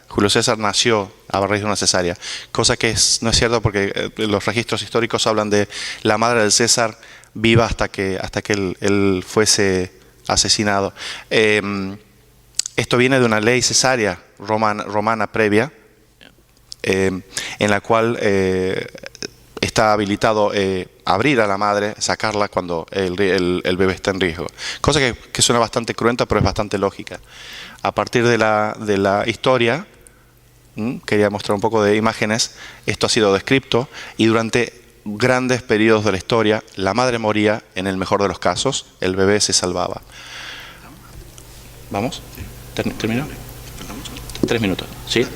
Julio César nació a raíz de una cesárea, cosa que no es cierto porque los registros históricos hablan de la madre del César viva hasta que él fuese asesinado. Esto viene de una ley cesárea romana previa, en la cual está habilitado abrir a la madre, sacarla cuando el bebé está en riesgo. Cosa que suena bastante cruenta, pero es bastante lógica. A partir de la historia, quería mostrar un poco de imágenes, esto ha sido descrito y durante grandes periodos de la historia la madre moría en el mejor de los casos, el bebé se salvaba. ¿Vamos? ¿Termino? 3 minutos, ¿sí?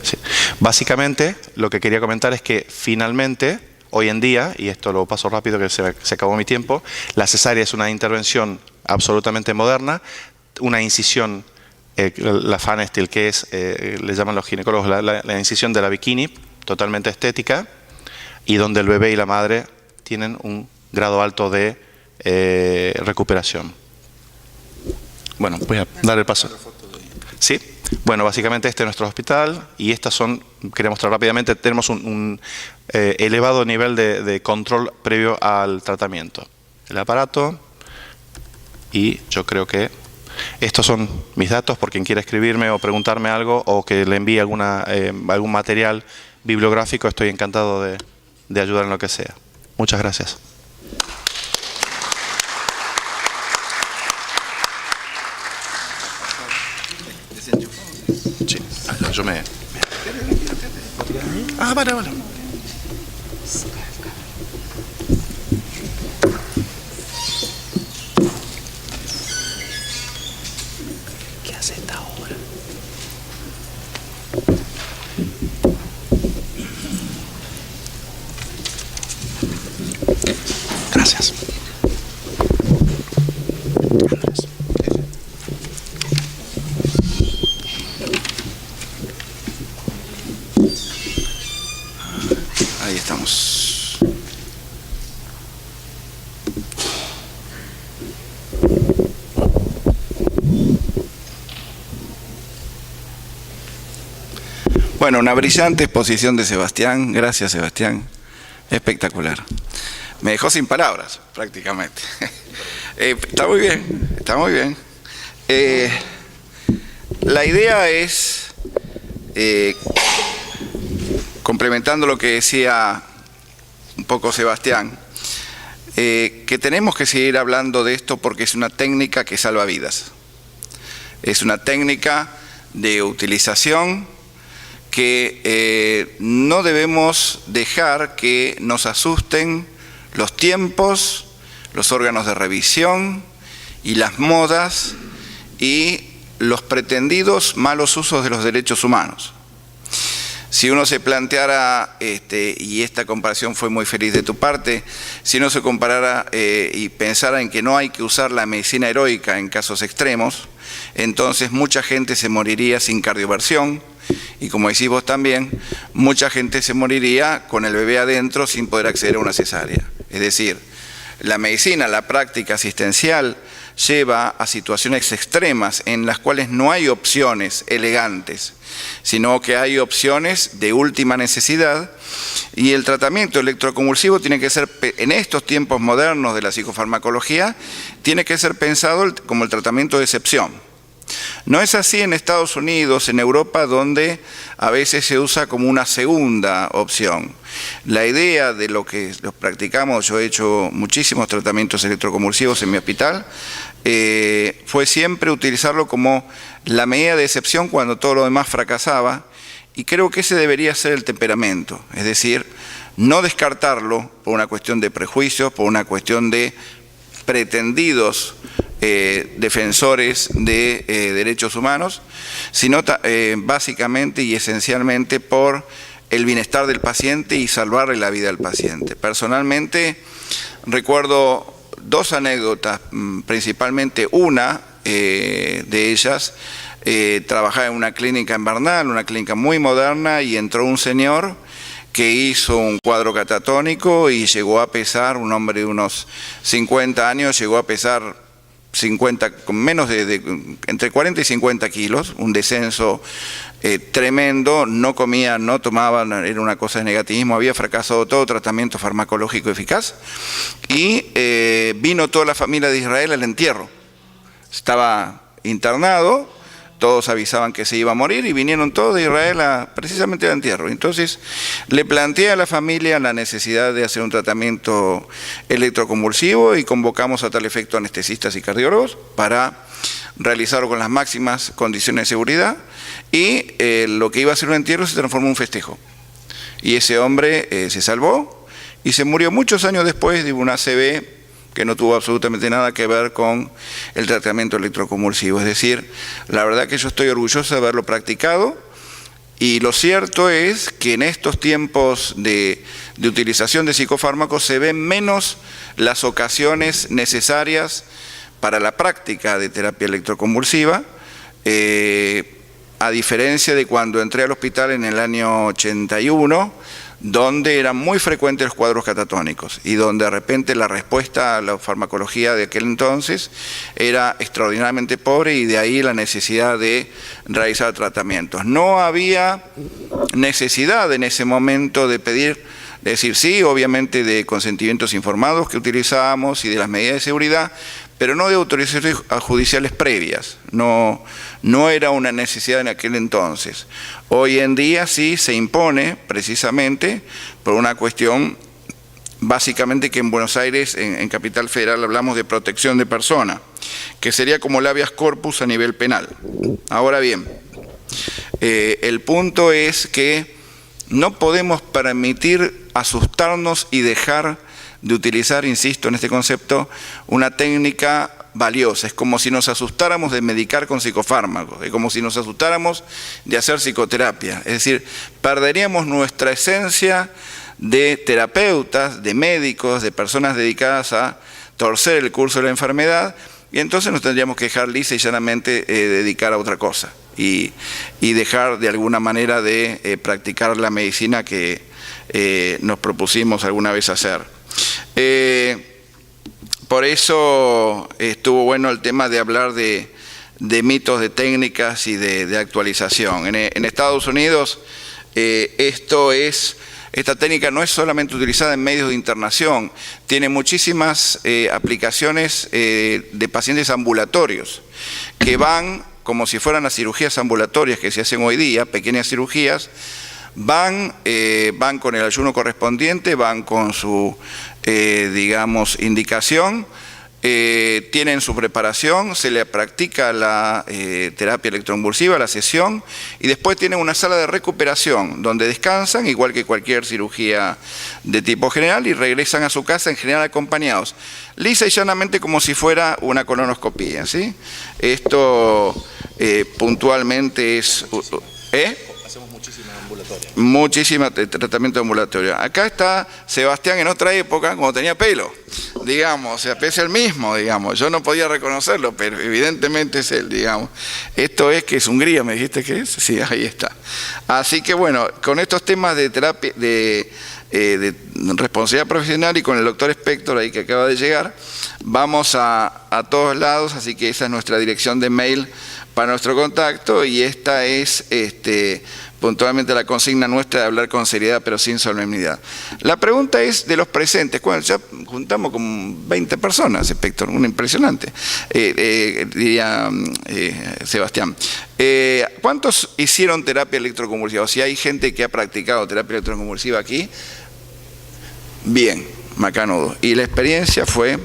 Sí. Básicamente, lo que quería comentar es que finalmente, hoy en día, y esto lo paso rápido que se acabó mi tiempo, la cesárea es una intervención absolutamente moderna, una incisión la Fanestil, que es, le llaman los ginecólogos, la incisión de la bikini, totalmente estética, y donde el bebé y la madre tienen un grado alto de recuperación. Bueno, voy a dar el paso. ¿Sí? Bueno, básicamente este es nuestro hospital y estas son, quería mostrar rápidamente, tenemos un elevado nivel de control previo al tratamiento. El aparato, y yo creo que estos son mis datos por quien quiera escribirme o preguntarme algo o que le envíe algún material bibliográfico, estoy encantado de ayudar en lo que sea. Muchas gracias. Sí, yo me... Ah, vale. ¿Qué hace esta hora? Gracias.
Ahí estamos. Bueno, una brillante exposición de Sebastián. Gracias, Sebastián. Espectacular. Me dejó sin palabras, prácticamente. Está muy bien, está muy bien. La idea es, complementando lo que decía un poco Sebastián, que tenemos que seguir hablando de esto porque es una técnica que salva vidas. Es una técnica de utilización que no debemos dejar que nos asusten los tiempos, los órganos de revisión y las modas y los pretendidos malos usos de los derechos humanos. Si uno se planteara, y esta comparación fue muy feliz de tu parte, si uno se comparara y pensara en que no hay que usar la medicina heroica en casos extremos, entonces mucha gente se moriría sin cardioversión y, como decís vos también, mucha gente se moriría con el bebé adentro sin poder acceder a una cesárea. Es decir, la medicina, la práctica asistencial lleva a situaciones extremas en las cuales no hay opciones elegantes, sino que hay opciones de última necesidad, y el tratamiento electroconvulsivo tiene que ser, en estos tiempos modernos de la psicofarmacología, tiene que ser pensado como el tratamiento de excepción. No es así en Estados Unidos, en Europa, donde a veces se usa como una segunda opción. La idea de lo que los practicamos, yo he hecho muchísimos tratamientos electroconvulsivos en mi hospital, fue siempre utilizarlo como la medida de excepción cuando todo lo demás fracasaba, y creo que ese debería ser el temperamento, es decir, no descartarlo por una cuestión de prejuicios, por una cuestión de pretendidos defensores de derechos humanos, sino básicamente y esencialmente por el bienestar del paciente y salvarle la vida al paciente. Personalmente recuerdo dos anécdotas, principalmente una de ellas. Trabajaba en una clínica en Bernal, una clínica muy moderna, y entró un señor que hizo un cuadro catatónico y llegó a pesar, un hombre de unos 50 años, llegó a pesar 50, con menos entre 40 y 50 kilos, un descenso tremendo, no comía, no tomaba, era una cosa de negativismo, había fracasado todo tratamiento farmacológico eficaz, y vino toda la familia de Israel al entierro. Estaba internado, todos avisaban que se iba a morir y vinieron todos de Israel precisamente al entierro. Entonces le planteé a la familia la necesidad de hacer un tratamiento electroconvulsivo y convocamos a tal efecto anestesistas y cardiólogos para realizarlo con las máximas condiciones de seguridad, y lo que iba a ser un entierro se transformó en un festejo. Y ese hombre se salvó y se murió muchos años después de una ACV que no tuvo absolutamente nada que ver con el tratamiento electroconvulsivo. Es decir, la verdad que yo estoy orgulloso de haberlo practicado, y lo cierto es que en estos tiempos de utilización de psicofármacos se ven menos las ocasiones necesarias para la práctica de terapia electroconvulsiva, a diferencia de cuando entré al hospital en el año 81, donde eran muy frecuentes los cuadros catatónicos y donde de repente la respuesta a la farmacología de aquel entonces era extraordinariamente pobre y de ahí la necesidad de realizar tratamientos. No había necesidad en ese momento de pedir, de decir sí, obviamente de consentimientos informados que utilizábamos y de las medidas de seguridad, pero no de autorizaciones judiciales previas, no era una necesidad en aquel entonces. Hoy en día sí se impone precisamente por una cuestión básicamente que en Buenos Aires, en Capital Federal, hablamos de protección de persona, que sería como el habeas corpus a nivel penal. Ahora bien, el punto es que no podemos permitir asustarnos y dejar de utilizar, insisto en este concepto, una técnica valiosa. Es como si nos asustáramos de medicar con psicofármacos, es como si nos asustáramos de hacer psicoterapia. Es decir, perderíamos nuestra esencia de terapeutas, de médicos, de personas dedicadas a torcer el curso de la enfermedad, y entonces nos tendríamos que dejar lisa y llanamente dedicar a otra cosa y dejar de alguna manera de practicar la medicina que nos propusimos alguna vez hacer. Por eso estuvo bueno el tema de hablar de mitos, de técnicas y de actualización. En Estados Unidos esta técnica no es solamente utilizada en medios de internación, tiene muchísimas aplicaciones de pacientes ambulatorios que van, como si fueran las cirugías ambulatorias que se hacen hoy día, pequeñas cirugías, van con el ayuno correspondiente, van con su, digamos, indicación, tienen su preparación, se le practica la terapia electroconvulsiva, la sesión, y después tienen una sala de recuperación donde descansan, igual que cualquier cirugía de tipo general, y regresan a su casa en general acompañados, lisa y llanamente como si fuera una colonoscopía, ¿sí? Esto puntualmente es... Muchísimo tratamiento ambulatorio. Acá está Sebastián en otra época, cuando tenía pelo, digamos, o sea, pese el mismo, digamos. Yo no podía reconocerlo, pero evidentemente es él, digamos. Esto es que es Hungría, ¿me dijiste que es? Sí, ahí está. Así que bueno, con estos temas de terapia, de responsabilidad profesional y con el doctor Spector ahí que acaba de llegar, vamos a todos lados, así que esa es nuestra dirección de mail para nuestro contacto y esta es puntualmente la consigna nuestra de hablar con seriedad pero sin solemnidad. La pregunta es de los presentes, bueno, ya juntamos como 20 personas, Spector, un impresionante, diría Sebastián. ¿Cuántos hicieron terapia electroconvulsiva? O si hay gente que ha practicado terapia electroconvulsiva aquí, bien, macanudo. Y la experiencia fue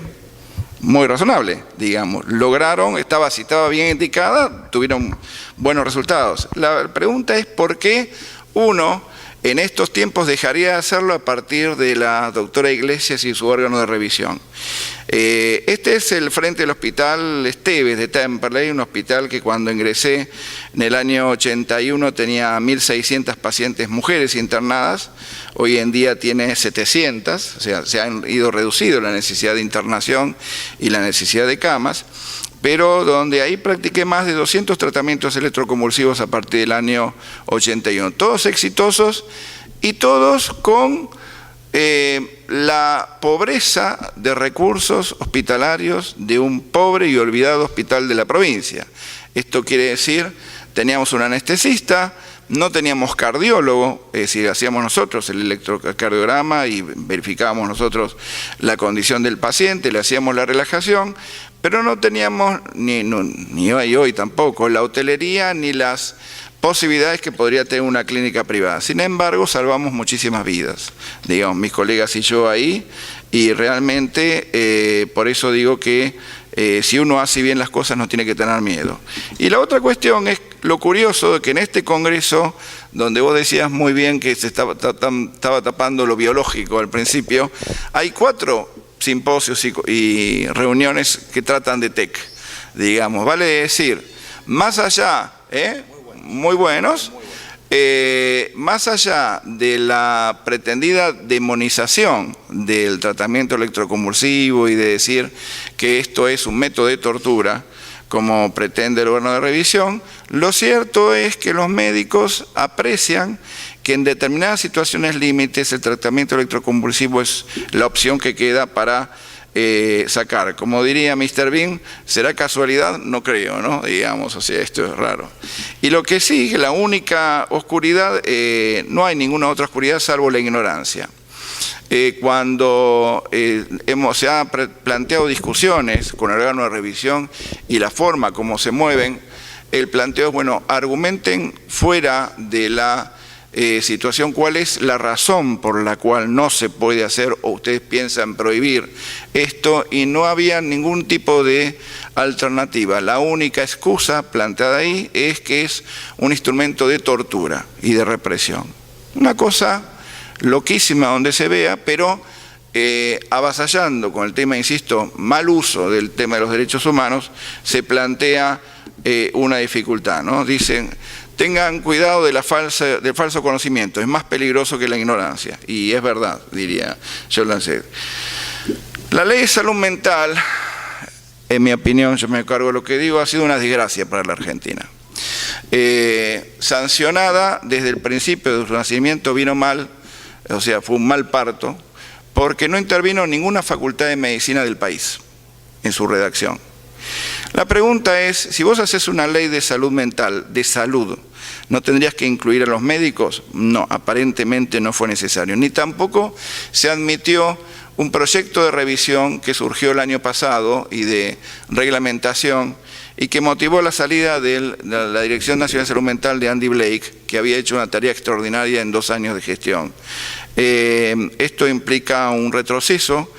muy razonable, digamos. Lograron, si estaba bien indicada, tuvieron buenos resultados. La pregunta es por qué uno en estos tiempos dejaría de hacerlo a partir de la doctora Iglesias y su órgano de revisión. Este es el frente del hospital Esteves de Temperley, un hospital que cuando ingresé en el año 81 tenía 1.600 pacientes mujeres internadas, hoy en día tiene 700, o sea, se han ido reducido la necesidad de internación y la necesidad de camas, pero donde ahí practiqué más de 200 tratamientos electroconvulsivos a partir del año 81, todos exitosos y todos con la pobreza de recursos hospitalarios de un pobre y olvidado hospital de la provincia. Esto quiere decir, teníamos un anestesista, no teníamos cardiólogo, es decir, hacíamos nosotros el electrocardiograma y verificábamos nosotros la condición del paciente, le hacíamos la relajación, pero no teníamos, ni hoy tampoco, la hotelería ni las posibilidades que podría tener una clínica privada. Sin embargo, salvamos muchísimas vidas, digamos, mis colegas y yo ahí, y realmente por eso digo que si uno hace bien las cosas no tiene que tener miedo. Y la otra cuestión es lo curioso de que en este congreso, donde vos decías muy bien que se estaba tapando lo biológico al principio, hay 4 simposios y reuniones que tratan de TEC, digamos, vale decir, más allá, muy buenos, más allá de la pretendida demonización del tratamiento electroconvulsivo y de decir que esto es un método de tortura, como pretende el órgano de revisión. Lo cierto es que los médicos aprecian que en determinadas situaciones límites el tratamiento electroconvulsivo es la opción que queda para sacar. Como diría Mr. Bean, ¿será casualidad? No creo, ¿no? Digamos, o sea, esto es raro. Y lo que sí, la única oscuridad, no hay ninguna otra oscuridad salvo la ignorancia. Cuando se han planteado discusiones con el órgano de revisión y la forma como se mueven, el planteo es, bueno, argumenten fuera de la situación cuál es la razón por la cual no se puede hacer o ustedes piensan prohibir esto, y no había ningún tipo de alternativa. La única excusa planteada ahí es que es un instrumento de tortura y de represión. Una cosa loquísima donde se vea, pero avasallando con el tema, insisto, mal uso del tema de los derechos humanos, se plantea una dificultad, ¿no? Dicen, tengan cuidado del falso conocimiento, es más peligroso que la ignorancia. Y es verdad, diría John Lancet. La ley de salud mental, en mi opinión, yo me cargo de lo que digo, ha sido una desgracia para la Argentina. Sancionada desde el principio de su nacimiento, vino mal, o sea, fue un mal parto, porque no intervino ninguna facultad de medicina del país en su redacción. La pregunta es, si vos haces una ley de salud mental, de salud, ¿no tendrías que incluir a los médicos? No, aparentemente no fue necesario. Ni tampoco se admitió un proyecto de revisión que surgió el año pasado y de reglamentación y que motivó la salida de la Dirección Nacional de Salud Mental de Andy Blake, que había hecho una tarea extraordinaria en 2 años de gestión. Esto implica un retroceso,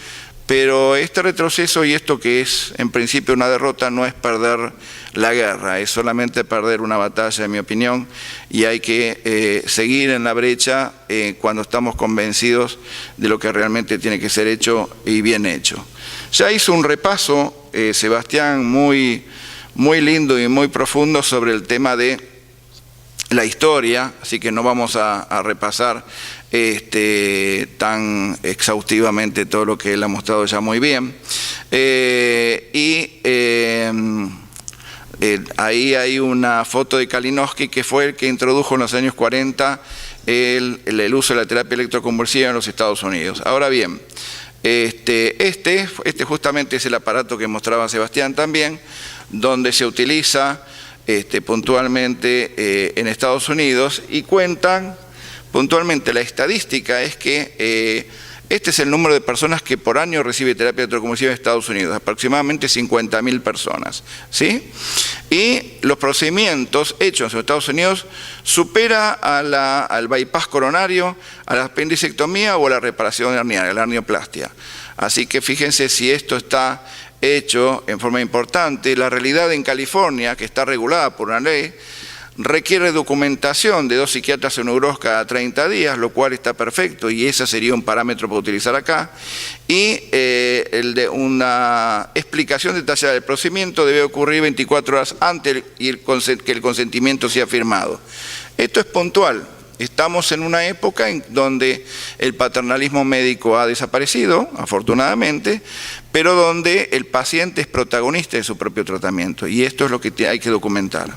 pero este retroceso y esto que es en principio una derrota no es perder la guerra, es solamente perder una batalla, en mi opinión, y hay que seguir en la brecha cuando estamos convencidos de lo que realmente tiene que ser hecho y bien hecho. Ya hizo un repaso, Sebastián, muy lindo y muy profundo sobre el tema de la historia, así que no vamos a repasar tan exhaustivamente todo lo que él ha mostrado ya muy bien. Ahí hay una foto de Kalinowski, que fue el que introdujo en los años 40 el uso de la terapia electroconvulsiva en los Estados Unidos. Ahora bien, este justamente es el aparato que mostraba Sebastián también, donde se utiliza puntualmente en Estados Unidos, y cuentan puntualmente, la estadística es que este es el número de personas que por año recibe terapia electroconvulsiva en Estados Unidos, aproximadamente 50.000 personas, ¿sí? Y los procedimientos hechos en Estados Unidos supera al bypass coronario, a la apendicectomía o a la reparación herniana, la hernioplastia. Así que fíjense si esto está hecho en forma importante. La realidad en California, que está regulada por una ley, requiere documentación de 2 psiquiatras en neuros cada 30 días, lo cual está perfecto y ese sería un parámetro para utilizar acá. Y el de una explicación detallada del procedimiento debe ocurrir 24 horas antes que el consentimiento sea firmado. Esto es puntual. Estamos en una época en donde el paternalismo médico ha desaparecido, afortunadamente, pero donde el paciente es protagonista de su propio tratamiento, y esto es lo que hay que documentar.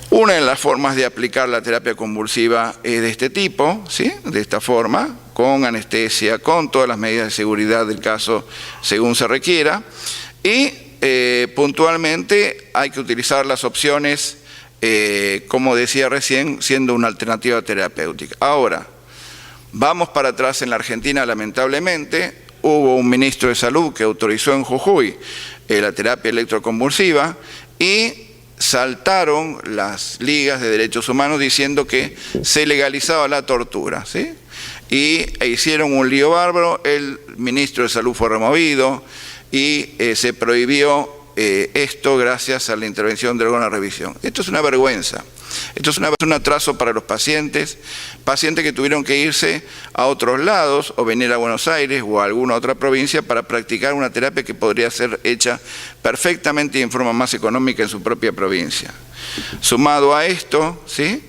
Una de las formas de aplicar la terapia convulsiva es de este tipo, ¿sí? De esta forma, con anestesia, con todas las medidas de seguridad del caso según se requiera, y puntualmente hay que utilizar las opciones, como decía recién, siendo una alternativa terapéutica. Ahora, vamos para atrás en la Argentina, lamentablemente, hubo un ministro de Salud que autorizó en Jujuy la terapia electroconvulsiva y saltaron las ligas de derechos humanos diciendo que se legalizaba la tortura, ¿sí? E hicieron un lío bárbaro, el ministro de Salud fue removido y se prohibió esto gracias a la intervención del órgano de revisión. Esto es una vergüenza, esto es un atraso para los pacientes que tuvieron que irse a otros lados o venir a Buenos Aires o a alguna otra provincia para practicar una terapia que podría ser hecha perfectamente y en forma más económica en su propia provincia. Sumado a esto, ¿sí?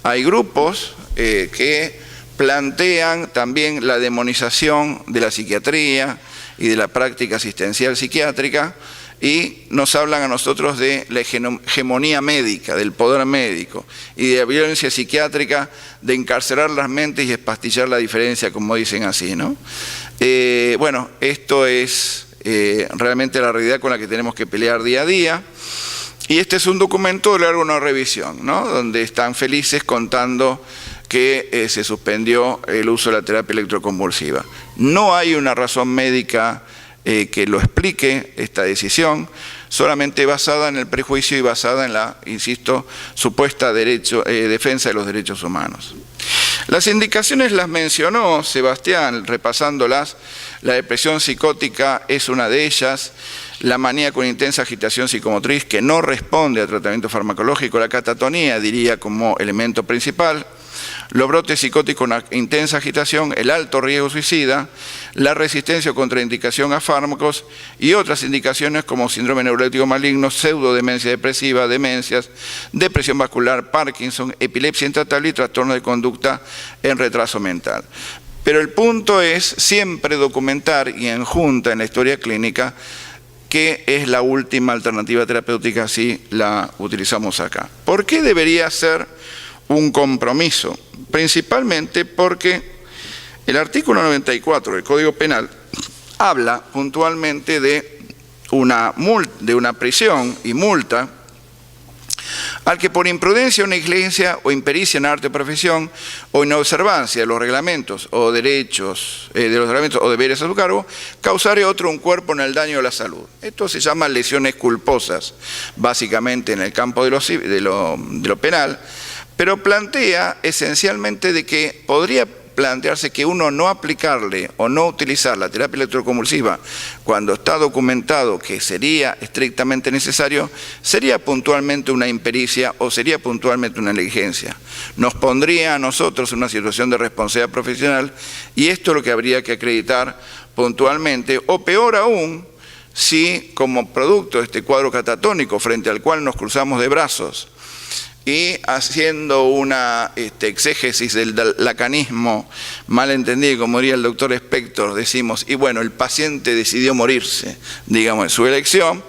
Hay grupos que plantean también la demonización de la psiquiatría y de la práctica asistencial psiquiátrica, y nos hablan a nosotros de la hegemonía médica, del poder médico y de la violencia psiquiátrica, de encarcelar las mentes y espastillar la diferencia, como dicen así, ¿no? Bueno, esto es realmente la realidad con la que tenemos que pelear día a día. Y este es un documento de larga una revisión, ¿no? Donde están felices contando que se suspendió el uso de la terapia electroconvulsiva. No hay una razón médica que lo explique esta decisión, solamente basada en el prejuicio y basada en la, insisto, supuesta defensa de los derechos humanos. Las indicaciones las mencionó Sebastián, repasándolas. La depresión psicótica es una de ellas, la manía con intensa agitación psicomotriz que no responde a tratamiento farmacológico, la catatonía diría como elemento principal, los brotes psicóticos con intensa agitación, el alto riesgo suicida, la resistencia o contraindicación a fármacos y otras indicaciones como síndrome neuroléptico maligno, pseudodemencia depresiva, demencias, depresión vascular, Parkinson, epilepsia intratable y trastorno de conducta en retraso mental. Pero el punto es siempre documentar y en junta en la historia clínica que es la última alternativa terapéutica si la utilizamos acá. ¿Por qué debería ser un compromiso? Principalmente porque el artículo 94 del Código Penal habla puntualmente de una prisión y multa al que por imprudencia o negligencia o impericia en arte o profesión o inobservancia de los reglamentos o derechos de los reglamentos o deberes a su cargo, causare otro un cuerpo en el daño de la salud. Esto se llama lesiones culposas, básicamente en el campo de lo penal, pero plantea esencialmente de que podría plantearse que uno no aplicarle o no utilizar la terapia electroconvulsiva cuando está documentado que sería estrictamente necesario, sería puntualmente una impericia o sería puntualmente una negligencia. Nos pondría a nosotros en una situación de responsabilidad profesional y esto es lo que habría que acreditar puntualmente, o peor aún, si como producto de este cuadro catatónico frente al cual nos cruzamos de brazos y haciendo una exégesis del lacanismo mal entendido, como diría el doctor Spector, decimos, y bueno, el paciente decidió morirse, digamos, en su elección,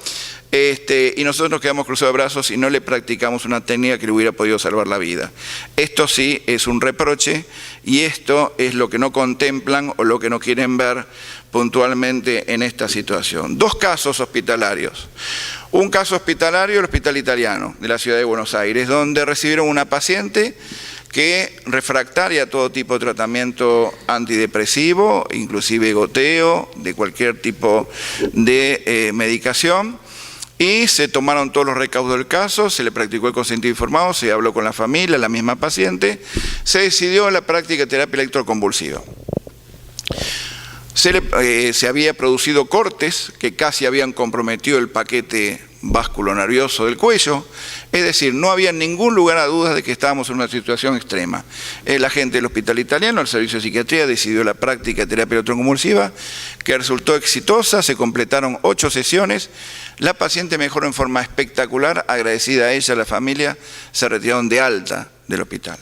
y nosotros nos quedamos cruzados de brazos y no le practicamos una técnica que le hubiera podido salvar la vida. Esto sí es un reproche y esto es lo que no contemplan o lo que no quieren ver puntualmente en esta situación. Dos casos hospitalarios. Un caso hospitalario, el Hospital Italiano de la Ciudad de Buenos Aires, donde recibieron una paciente que refractaria a todo tipo de tratamiento antidepresivo, inclusive goteo, de cualquier tipo de medicación, y se tomaron todos los recaudos del caso, se le practicó el consentimiento informado, se habló con la familia, la misma paciente, se decidió la práctica de terapia electroconvulsiva. Se había producido cortes que casi habían comprometido el paquete vasculonervioso del cuello, es decir, no había ningún lugar a dudas de que estábamos en una situación extrema. El agente del Hospital Italiano, el Servicio de Psiquiatría, decidió la práctica de terapia electroconvulsiva, que resultó exitosa, se completaron 8 sesiones, la paciente mejoró en forma espectacular, agradecida a ella, a la familia, se retiraron de alta del hospital.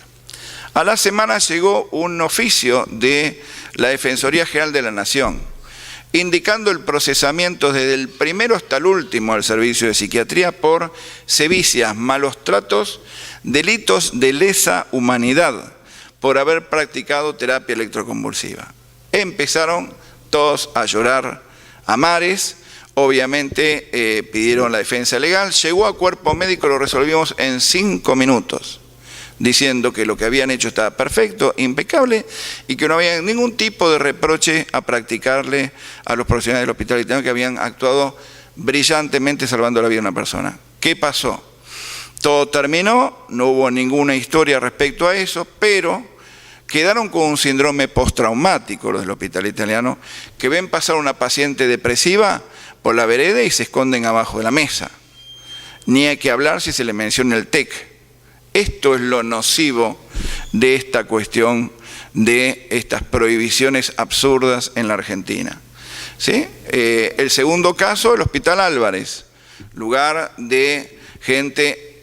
A la semana llegó un oficio de la Defensoría General de la Nación, indicando el procesamiento desde el primero hasta el último al servicio de psiquiatría por sevicias, malos tratos, delitos de lesa humanidad por haber practicado terapia electroconvulsiva. Empezaron todos a llorar a mares, obviamente pidieron la defensa legal, llegó a cuerpo médico, lo resolvimos en 5 minutos. Diciendo que lo que habían hecho estaba perfecto, impecable, y que no había ningún tipo de reproche a practicarle a los profesionales del Hospital Italiano que habían actuado brillantemente salvando la vida de una persona. ¿Qué pasó? Todo terminó, no hubo ninguna historia respecto a eso, pero quedaron con un síndrome postraumático los del Hospital Italiano, que ven pasar una paciente depresiva por la vereda y se esconden abajo de la mesa. Ni hay que hablar si se le menciona el TEC. Esto es lo nocivo de esta cuestión de estas prohibiciones absurdas en la Argentina. ¿Sí? El segundo caso, el Hospital Álvarez, lugar de gente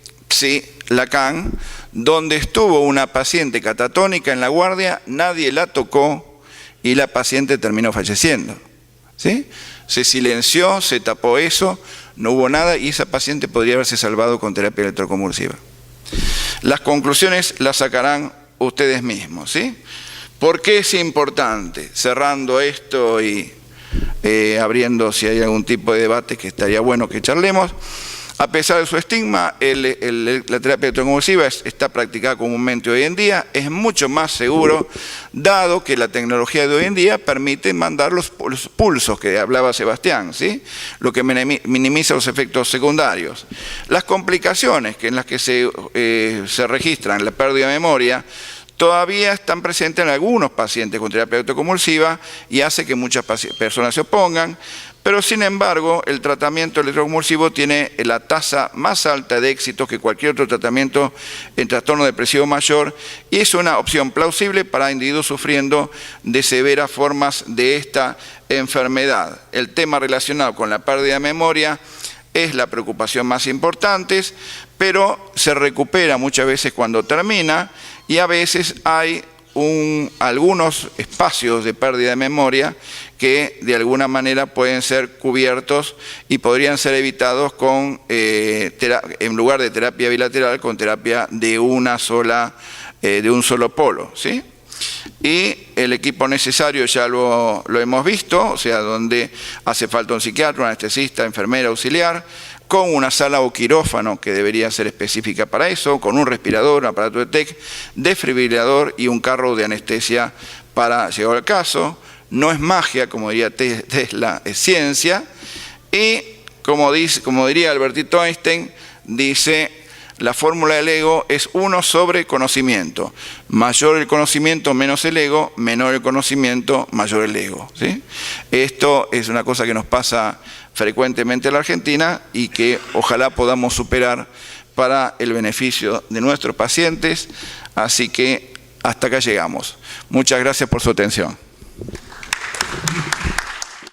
Lacan, donde estuvo una paciente catatónica en la guardia, nadie la tocó y la paciente terminó falleciendo. ¿sí? Se silenció, se tapó eso, no hubo nada y esa paciente podría haberse salvado con terapia electroconvulsiva. Las conclusiones las sacarán ustedes mismos, ¿sí? ¿Por qué es importante? Cerrando esto y abriendo si hay algún tipo de debate que estaría bueno que charlemos. A pesar de su estigma, la terapia electroconvulsiva está practicada comúnmente hoy en día, es mucho más seguro, dado que la tecnología de hoy en día permite mandar los pulsos que hablaba Sebastián, ¿sí? Lo que minimiza los efectos secundarios. Las complicaciones en las que se registran la pérdida de memoria todavía están presentes en algunos pacientes con terapia electroconvulsiva y hace que muchas personas se opongan, pero sin embargo el tratamiento electroconvulsivo tiene la tasa más alta de éxito que cualquier otro tratamiento en trastorno depresivo mayor y es una opción plausible para individuos sufriendo de severas formas de esta enfermedad. El tema relacionado con la pérdida de memoria es la preocupación más importante, pero se recupera muchas veces cuando termina y a veces hay algunos espacios de pérdida de memoria que de alguna manera pueden ser cubiertos y podrían ser evitados con, en lugar de terapia bilateral, con terapia de un solo polo, ¿sí? Y el equipo necesario ya lo hemos visto, o sea, donde hace falta un psiquiatra, un anestesista, enfermera, auxiliar, con una sala o quirófano que debería ser específica para eso, con un respirador, un aparato de TEC, desfibrilador y un carro de anestesia para llegar al caso. No es magia, como diría Tesla, es ciencia. Y como diría Albertito Einstein, dice: la fórmula del ego es 1 sobre conocimiento. Mayor el conocimiento, menos el ego. Menor el conocimiento, mayor el ego, ¿sí? Esto es una cosa que nos pasa frecuentemente en la Argentina y que ojalá podamos superar para el beneficio de nuestros pacientes. Así que hasta acá llegamos. Muchas gracias por su atención.